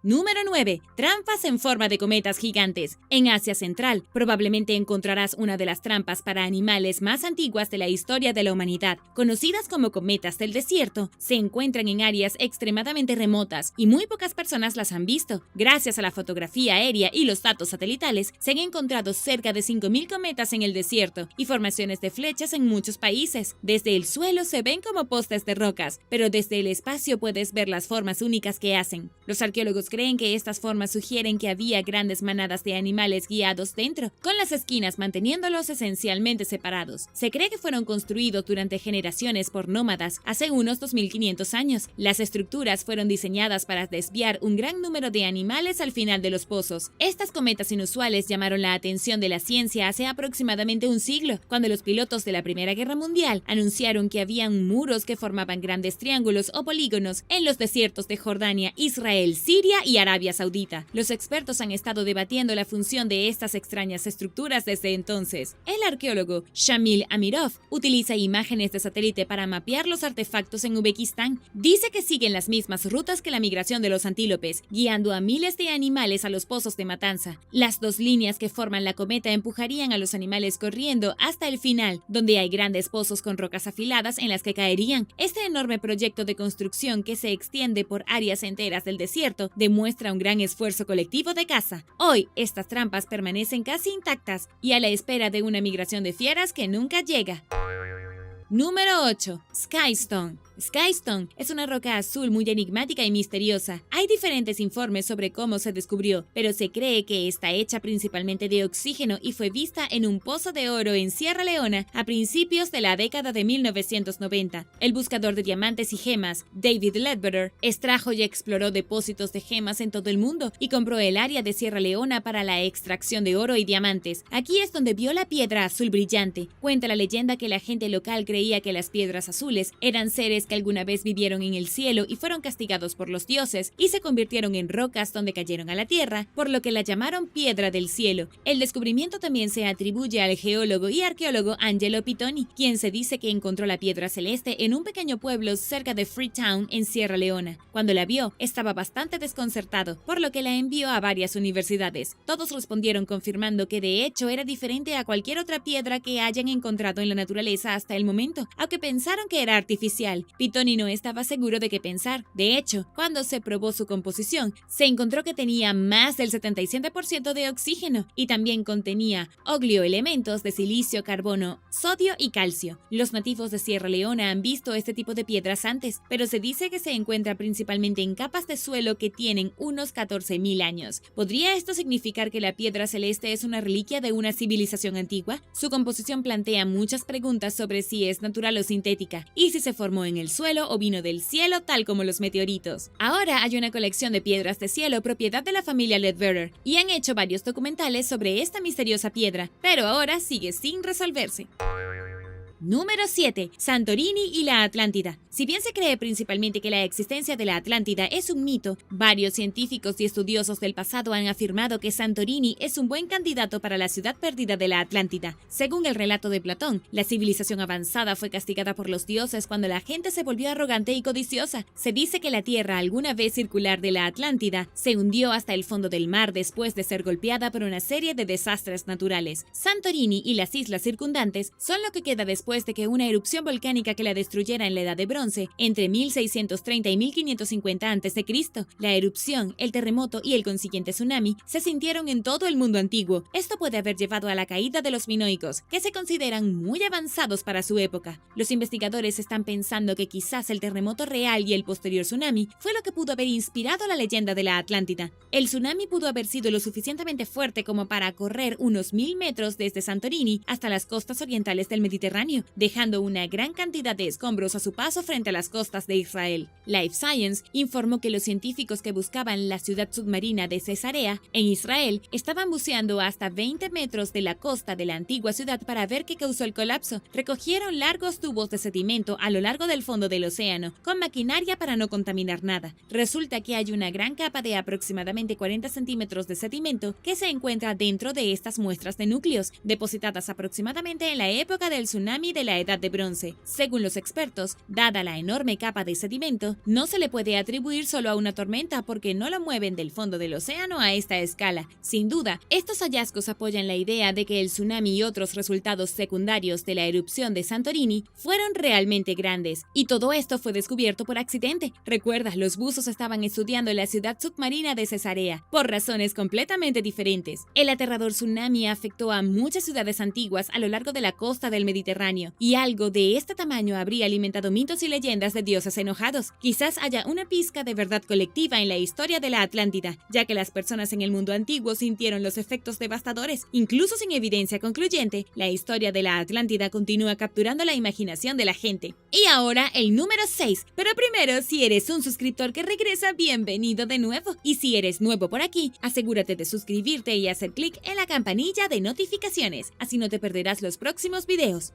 Número 9. Trampas en forma de cometas gigantes. En Asia Central, probablemente encontrarás una de las trampas para animales más antiguas de la historia de la humanidad. Conocidas como cometas del desierto, se encuentran en áreas extremadamente remotas y muy pocas personas las han visto. Gracias a la fotografía aérea y los datos satelitales, se han encontrado cerca de 5.000 cometas en el desierto y formaciones de flechas en muchos países. Desde el suelo se ven como postes de rocas, pero desde el espacio puedes ver las formas únicas que hacen. Los arqueólogos creen que estas formas sugieren que había grandes manadas de animales guiados dentro, con las esquinas manteniéndolos esencialmente separados. Se cree que fueron construidos durante generaciones por nómadas hace unos 2.500 años. Las estructuras fueron diseñadas para desviar un gran número de animales al final de los pozos. Estas cometas inusuales llamaron la atención de la ciencia hace aproximadamente un siglo, cuando los pilotos de la Primera Guerra Mundial anunciaron que habían muros que formaban grandes triángulos o polígonos en los desiertos de Jordania, Israel, Siria y Arabia Saudita. Los expertos han estado debatiendo la función de estas extrañas estructuras desde entonces. El arqueólogo Shamil Amirov utiliza imágenes de satélite para mapear los artefactos en Uzbekistán. Dice que siguen las mismas rutas que la migración de los antílopes, guiando a miles de animales a los pozos de matanza. Las dos líneas que forman la cometa empujarían a los animales corriendo hasta el final, donde hay grandes pozos con rocas afiladas en las que caerían. Este enorme proyecto de construcción, que se extiende por áreas enteras del desierto, demuestra un gran esfuerzo colectivo de caza. Hoy, estas trampas permanecen casi intactas y a la espera de una migración de fieras que nunca llega. Número 8. Skystone. Skystone es una roca azul muy enigmática y misteriosa. Hay diferentes informes sobre cómo se descubrió, pero se cree que está hecha principalmente de oxígeno y fue vista en un pozo de oro en Sierra Leona a principios de la década de 1990. El buscador de diamantes y gemas, David Ledbetter, extrajo y exploró depósitos de gemas en todo el mundo y compró el área de Sierra Leona para la extracción de oro y diamantes. Aquí es donde vio la piedra azul brillante. Cuenta la leyenda que la gente local creía que las piedras azules eran seres que alguna vez vivieron en el cielo y fueron castigados por los dioses y se convirtieron en rocas donde cayeron a la tierra, por lo que la llamaron piedra del cielo. El descubrimiento también se atribuye al geólogo y arqueólogo Angelo Pitoni, quien se dice que encontró la piedra celeste en un pequeño pueblo cerca de Freetown, en Sierra Leona. Cuando la vio, estaba bastante desconcertado, por lo que la envió a varias universidades. Todos respondieron confirmando que de hecho era diferente a cualquier otra piedra que hayan encontrado en la naturaleza hasta el momento, aunque pensaron que era artificial. Pittoni no estaba seguro de qué pensar. De hecho, cuando se probó su composición, se encontró que tenía más del 77% de oxígeno y también contenía oglioelementos de silicio, carbono, sodio y calcio. Los nativos de Sierra Leona han visto este tipo de piedras antes, pero se dice que se encuentra principalmente en capas de suelo que tienen unos 14.000 años. ¿Podría esto significar que la piedra celeste es una reliquia de una civilización antigua? Su composición plantea muchas preguntas sobre si es natural o sintética, y si se formó en el suelo o vino del cielo tal como los meteoritos. Ahora hay una colección de piedras de cielo propiedad de la familia Leadbeater, y han hecho varios documentales sobre esta misteriosa piedra, pero ahora sigue sin resolverse. Número 7. Santorini y la Atlántida. Si bien se cree principalmente que la existencia de la Atlántida es un mito, varios científicos y estudiosos del pasado han afirmado que Santorini es un buen candidato para la ciudad perdida de la Atlántida. Según el relato de Platón, la civilización avanzada fue castigada por los dioses cuando la gente se volvió arrogante y codiciosa. Se dice que la tierra, alguna vez circular de la Atlántida, se hundió hasta el fondo del mar después de ser golpeada por una serie de desastres naturales. Santorini y las islas circundantes son lo que queda después de que una erupción volcánica que la destruyera en la Edad de Bronce, entre 1630 y 1550 a.C., la erupción, el terremoto y el consiguiente tsunami se sintieron en todo el mundo antiguo. Esto puede haber llevado a la caída de los minoicos, que se consideran muy avanzados para su época. Los investigadores están pensando que quizás el terremoto real y el posterior tsunami fue lo que pudo haber inspirado la leyenda de la Atlántida. El tsunami pudo haber sido lo suficientemente fuerte como para correr unos 1000 metros desde Santorini hasta las costas orientales del Mediterráneo, dejando una gran cantidad de escombros a su paso frente a las costas de Israel. Life Science informó que los científicos que buscaban la ciudad submarina de Cesarea, en Israel, estaban buceando hasta 20 metros de la costa de la antigua ciudad para ver qué causó el colapso. Recogieron largos tubos de sedimento a lo largo del fondo del océano, con maquinaria para no contaminar nada. Resulta que hay una gran capa de aproximadamente 40 centímetros de sedimento que se encuentra dentro de estas muestras de núcleos, depositadas aproximadamente en la época del tsunami de la Edad de Bronce. Según los expertos, dada la enorme capa de sedimento, no se le puede atribuir solo a una tormenta porque no lo mueven del fondo del océano a esta escala. Sin duda, estos hallazgos apoyan la idea de que el tsunami y otros resultados secundarios de la erupción de Santorini fueron realmente grandes, y todo esto fue descubierto por accidente. Recuerda, los buzos estaban estudiando la ciudad submarina de Cesarea, por razones completamente diferentes. El aterrador tsunami afectó a muchas ciudades antiguas a lo largo de la costa del Mediterráneo, y algo de este tamaño habría alimentado mitos y leyendas de dioses enojados. Quizás haya una pizca de verdad colectiva en la historia de la Atlántida, ya que las personas en el mundo antiguo sintieron los efectos devastadores. Incluso sin evidencia concluyente, la historia de la Atlántida continúa capturando la imaginación de la gente. Y ahora el número 6. Pero primero, si eres un suscriptor que regresa, bienvenido de nuevo. Y si eres nuevo por aquí, asegúrate de suscribirte y hacer clic en la campanilla de notificaciones, así no te perderás los próximos videos.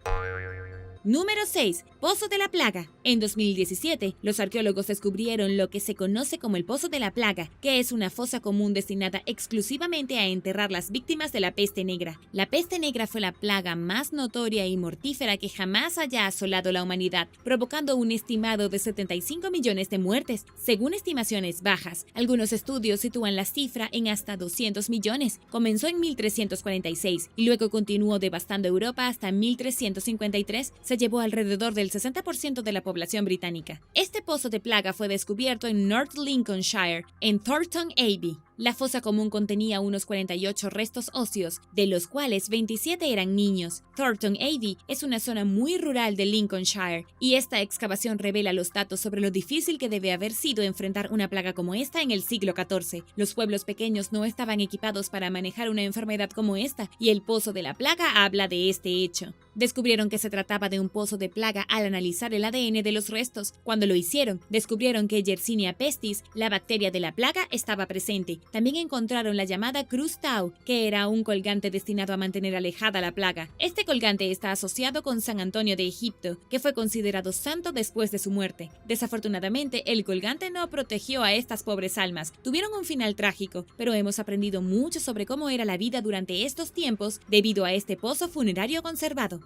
Número 6. Pozo de la Plaga. En 2017, los arqueólogos descubrieron lo que se conoce como el Pozo de la Plaga, que es una fosa común destinada exclusivamente a enterrar las víctimas de la peste negra. La peste negra fue la plaga más notoria y mortífera que jamás haya asolado la humanidad, provocando un estimado de 75 millones de muertes. Según estimaciones bajas, algunos estudios sitúan la cifra en hasta 200 millones. Comenzó en 1346 y luego continuó devastando Europa hasta 1353. Se llevó alrededor del 60% de la población británica. Este pozo de plaga fue descubierto en North Lincolnshire, en Thornton Abbey. La fosa común contenía unos 48 restos óseos, de los cuales 27 eran niños. Thornton Abbey es una zona muy rural de Lincolnshire, y esta excavación revela los datos sobre lo difícil que debe haber sido enfrentar una plaga como esta en el siglo XIV. Los pueblos pequeños no estaban equipados para manejar una enfermedad como esta, y el pozo de la plaga habla de este hecho. Descubrieron que se trataba de un pozo de plaga al analizar el ADN de los restos. Cuando lo hicieron, descubrieron que Yersinia pestis, la bacteria de la plaga, estaba presente. También encontraron la llamada Cruz Tau, que era un colgante destinado a mantener alejada la plaga. Este colgante está asociado con San Antonio de Egipto, que fue considerado santo después de su muerte. Desafortunadamente, el colgante no protegió a estas pobres almas. Tuvieron un final trágico, pero hemos aprendido mucho sobre cómo era la vida durante estos tiempos debido a este pozo funerario conservado.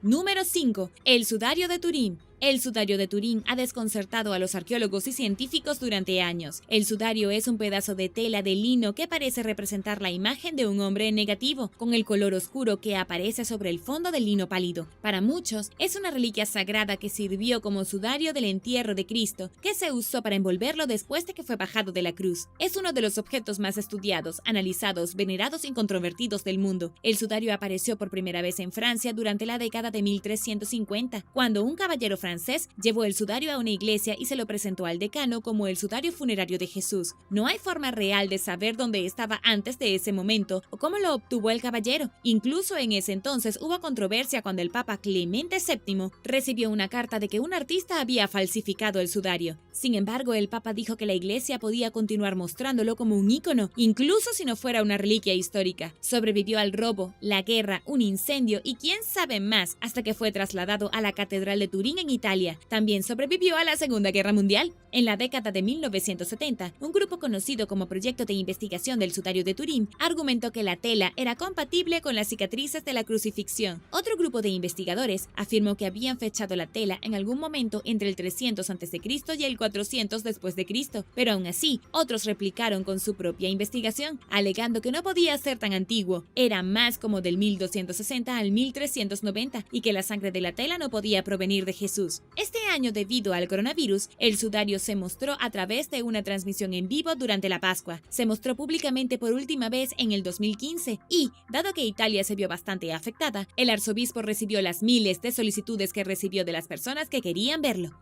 Número 5. El sudario de Turín. El sudario de Turín ha desconcertado a los arqueólogos y científicos durante años. El sudario es un pedazo de tela de lino que parece representar la imagen de un hombre negativo, con el color oscuro que aparece sobre el fondo del lino pálido. Para muchos, es una reliquia sagrada que sirvió como sudario del entierro de Cristo, que se usó para envolverlo después de que fue bajado de la cruz. Es uno de los objetos más estudiados, analizados, venerados y controvertidos del mundo. El sudario apareció por primera vez en Francia durante la década de 1350, cuando un caballero francés llevó el sudario a una iglesia y se lo presentó al decano como el sudario funerario de Jesús. No hay forma real de saber dónde estaba antes de ese momento o cómo lo obtuvo el caballero. Incluso en ese entonces hubo controversia cuando el Papa Clemente VII recibió una carta de que un artista había falsificado el sudario. Sin embargo, el Papa dijo que la iglesia podía continuar mostrándolo como un ícono, incluso si no fuera una reliquia histórica. Sobrevivió al robo, la guerra, un incendio y quién sabe más, hasta que fue trasladado a la Catedral de Turín en Italia. También sobrevivió a la Segunda Guerra Mundial. En la década de 1970, un grupo conocido como Proyecto de Investigación del Sudario de Turín argumentó que la tela era compatible con las cicatrices de la crucifixión. Otro grupo de investigadores afirmó que habían fechado la tela en algún momento entre el 300 a.C. y el 400 después de Cristo, pero aún así, otros replicaron con su propia investigación, alegando que no podía ser tan antiguo, era más como del 1260 al 1390 y que la sangre de la tela no podía provenir de Jesús. Este año, debido al coronavirus, el sudario se mostró a través de una transmisión en vivo durante la Pascua. Se mostró públicamente por última vez en el 2015 y, dado que Italia se vio bastante afectada, el arzobispo recibió las miles de solicitudes que recibió de las personas que querían verlo.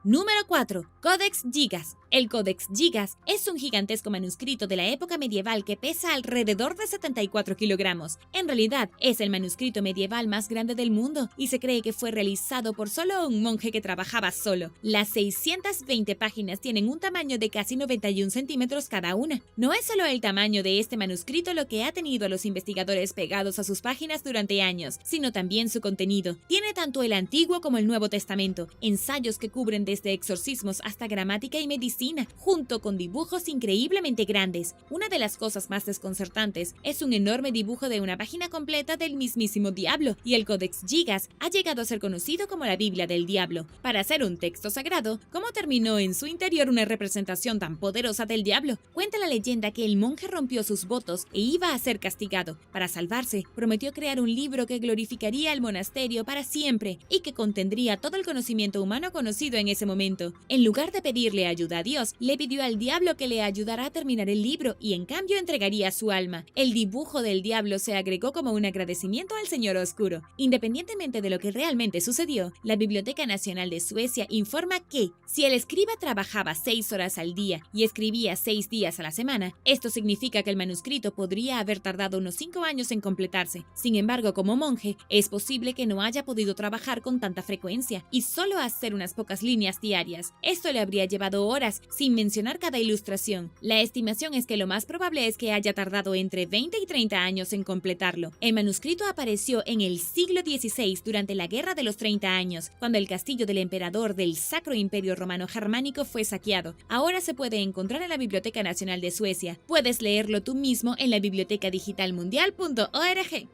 Número 4. Codex Gigas. El Codex Gigas es un gigantesco manuscrito de la época medieval que pesa alrededor de 74 kilogramos. En realidad, es el manuscrito medieval más grande del mundo y se cree que fue realizado por solo un monje que trabajaba solo. Las 620 páginas tienen un tamaño de casi 91 centímetros cada una. No es solo el tamaño de este manuscrito lo que ha tenido a los investigadores pegados a sus páginas durante años, sino también su contenido. Tiene tanto el Antiguo como el Nuevo Testamento, ensayos que cubren desde exorcismos hasta gramática y medicina, junto con dibujos increíblemente grandes. Una de las cosas más desconcertantes es un enorme dibujo de una página completa del mismísimo diablo, y el Codex Gigas ha llegado a ser conocido como la Biblia del Diablo. Para ser un texto sagrado, ¿cómo terminó en su interior una representación tan poderosa del diablo? Cuenta la leyenda que el monje rompió sus votos e iba a ser castigado. Para salvarse, prometió crear un libro que glorificaría al monasterio para siempre y que contendría todo el conocimiento humano conocido en ese momento. En lugar de pedirle ayuda a Dios, le pidió al diablo que le ayudara a terminar el libro y en cambio entregaría su alma. El dibujo del diablo se agregó como un agradecimiento al Señor Oscuro. Independientemente de lo que realmente sucedió, la Biblioteca Nacional de Suecia informa que si el escriba trabajaba 6 horas al día y escribía 6 días a la semana, esto significa que el manuscrito podría haber tardado unos 5 años en completarse. Sin embargo, como monje, es posible que no haya podido trabajar con tanta frecuencia y solo hacer unas pocas líneas diarias. Esto le habría llevado horas, sin mencionar cada ilustración. La estimación es que lo más probable es que haya tardado entre 20 y 30 años en completarlo. El manuscrito apareció en el siglo XVI durante la Guerra de los 30 años, cuando el castillo del emperador del Sacro Imperio Romano Germánico fue saqueado. Ahora se puede encontrar en la Biblioteca Nacional de Suecia. Puedes leerlo tú mismo en la bibliotecadigitalmundial.org.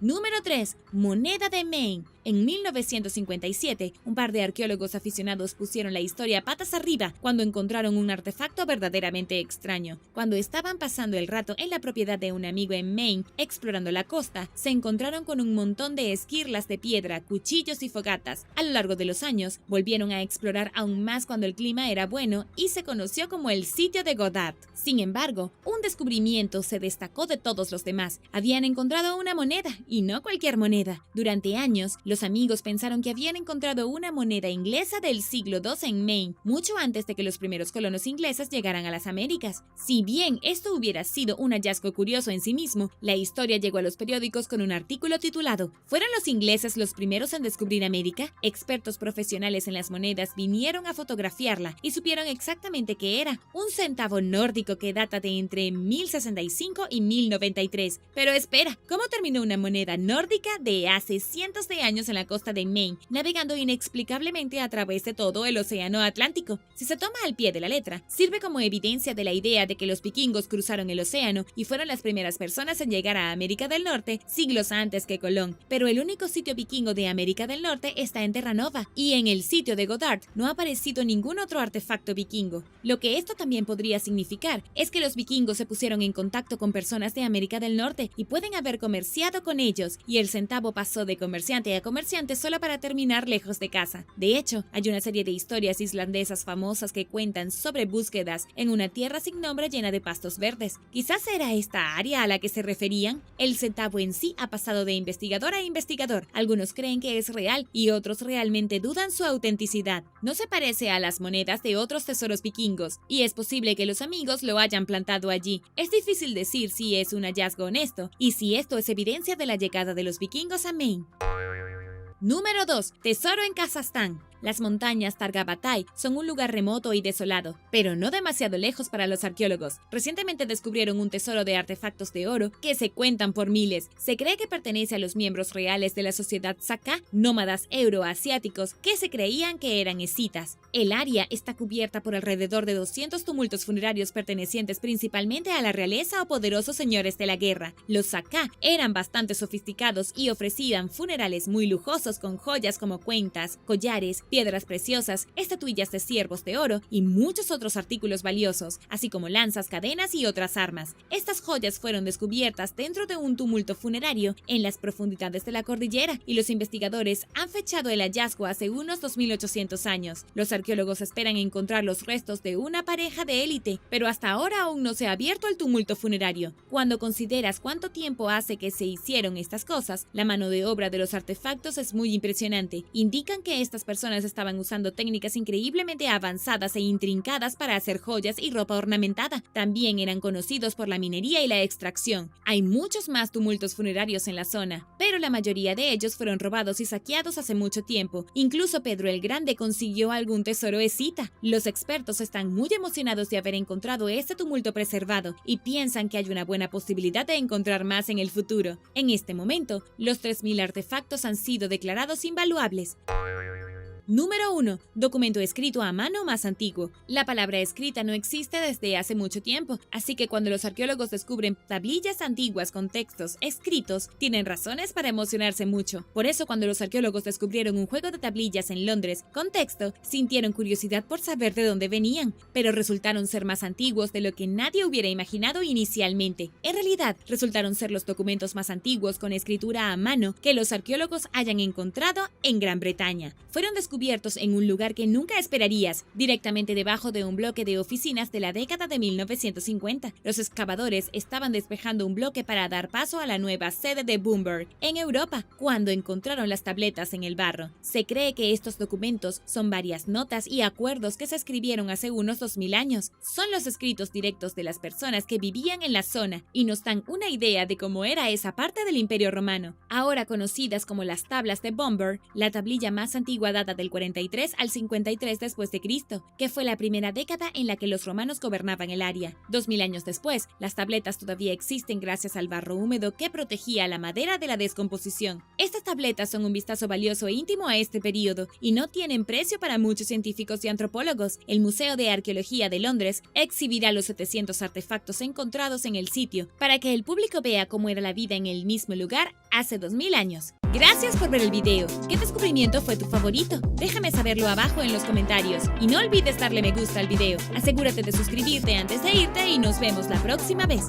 Número 3. Moneda de Maine. En 1957, un par de arqueólogos aficionados pusieron la historia patas arriba cuando encontraron un artefacto verdaderamente extraño. Cuando estaban pasando el rato en la propiedad de un amigo en Maine, explorando la costa, se encontraron con un montón de esquirlas de piedra, cuchillos y fogatas. A lo largo de los años, volvieron a explorar aún más cuando el clima era bueno y se conoció como el sitio de Godard. Sin embargo, un descubrimiento se destacó de todos los demás. Habían encontrado una moneda, y no cualquier moneda. Durante años, los amigos pensaron que habían encontrado una moneda inglesa del siglo II en Maine, mucho antes de que los primeros colonos ingleses llegaran a las Américas. Si bien esto hubiera sido un hallazgo curioso en sí mismo, la historia llegó a los periódicos con un artículo titulado ¿Fueron los ingleses los primeros en descubrir América? Expertos profesionales en las monedas vinieron a fotografiarla y supieron exactamente qué era, un centavo nórdico que data de entre 1065 y 1093. Pero espera, ¿cómo terminó una moneda nórdica de hace cientos de años años en la costa de Maine, navegando inexplicablemente a través de todo el océano Atlántico. Si se toma al pie de la letra, sirve como evidencia de la idea de que los vikingos cruzaron el océano y fueron las primeras personas en llegar a América del Norte siglos antes que Colón. Pero el único sitio vikingo de América del Norte está en Terranova, y en el sitio de Goddard no ha aparecido ningún otro artefacto vikingo. Lo que esto también podría significar es que los vikingos se pusieron en contacto con personas de América del Norte y pueden haber comerciado con ellos, y el centavo pasó de comerciante a comerciante solo para terminar lejos de casa. De hecho, hay una serie de historias islandesas famosas que cuentan sobre búsquedas en una tierra sin nombre llena de pastos verdes. Quizás era esta área a la que se referían. El centavo en sí ha pasado de investigador a investigador. Algunos creen que es real y otros realmente dudan su autenticidad. No se parece a las monedas de otros tesoros vikingos, y es posible que los amigos lo hayan plantado allí. Es difícil decir si es un hallazgo honesto y si esto es evidencia de la llegada de los vikingos a Maine. Número 2. Tesoro en Kazajstán. Las montañas Targabatay son un lugar remoto y desolado, pero no demasiado lejos para los arqueólogos. Recientemente descubrieron un tesoro de artefactos de oro que se cuentan por miles. Se cree que pertenece a los miembros reales de la sociedad Sakha, nómadas euroasiáticos que se creían que eran escitas. El área está cubierta por alrededor de 200 tumultos funerarios pertenecientes principalmente a la realeza o poderosos señores de la guerra. Los Sakha eran bastante sofisticados y ofrecían funerales muy lujosos con joyas como cuentas, collares, piedras preciosas, estatuillas de ciervos de oro y muchos otros artículos valiosos, así como lanzas, cadenas y otras armas. Estas joyas fueron descubiertas dentro de un tumulto funerario en las profundidades de la cordillera, y los investigadores han fechado el hallazgo hace unos 2800 años. Los arqueólogos esperan encontrar los restos de una pareja de élite, pero hasta ahora aún no se ha abierto el tumulto funerario. Cuando consideras cuánto tiempo hace que se hicieron estas cosas, la mano de obra de los artefactos es muy impresionante. Indican que estas personas estaban usando técnicas increíblemente avanzadas e intrincadas para hacer joyas y ropa ornamentada. También eran conocidos por la minería y la extracción. Hay muchos más tumultos funerarios en la zona, pero la mayoría de ellos fueron robados y saqueados hace mucho tiempo. Incluso Pedro el Grande consiguió algún tesoro escita. Los expertos están muy emocionados de haber encontrado este tumulto preservado y piensan que hay una buena posibilidad de encontrar más en el futuro. En este momento, los 3000 artefactos han sido declarados invaluables. Número 1. Documento escrito a mano más antiguo. La palabra escrita no existe desde hace mucho tiempo, así que cuando los arqueólogos descubren tablillas antiguas con textos escritos, tienen razones para emocionarse mucho. Por eso, cuando los arqueólogos descubrieron un juego de tablillas en Londres con texto, sintieron curiosidad por saber de dónde venían, pero resultaron ser más antiguos de lo que nadie hubiera imaginado inicialmente. En realidad, resultaron ser los documentos más antiguos con escritura a mano que los arqueólogos hayan encontrado en Gran Bretaña. Fueron descubiertos en un lugar que nunca esperarías, directamente debajo de un bloque de oficinas de la década de 1950. Los excavadores estaban despejando un bloque para dar paso a la nueva sede de Bloomberg en Europa, cuando encontraron las tabletas en el barro. Se cree que estos documentos son varias notas y acuerdos que se escribieron hace unos 2000 años. Son los escritos directos de las personas que vivían en la zona y nos dan una idea de cómo era esa parte del Imperio Romano. Ahora conocidas como las tablas de Bloomberg, la tablilla más antigua data del 43 al 53 después de Cristo, que fue la primera década en la que los romanos gobernaban el área. 2000 años después, las tabletas todavía existen gracias al barro húmedo que protegía la madera de la descomposición. Estas tabletas son un vistazo valioso e íntimo a este periodo y no tienen precio para muchos científicos y antropólogos. El Museo de Arqueología de Londres exhibirá los 700 artefactos encontrados en el sitio para que el público vea cómo era la vida en el mismo lugar hace 2000 años. Gracias por ver el video. ¿Qué descubrimiento fue tu favorito? Déjame saberlo abajo en los comentarios. Y no olvides darle me gusta al video. Asegúrate de suscribirte antes de irte y nos vemos la próxima vez.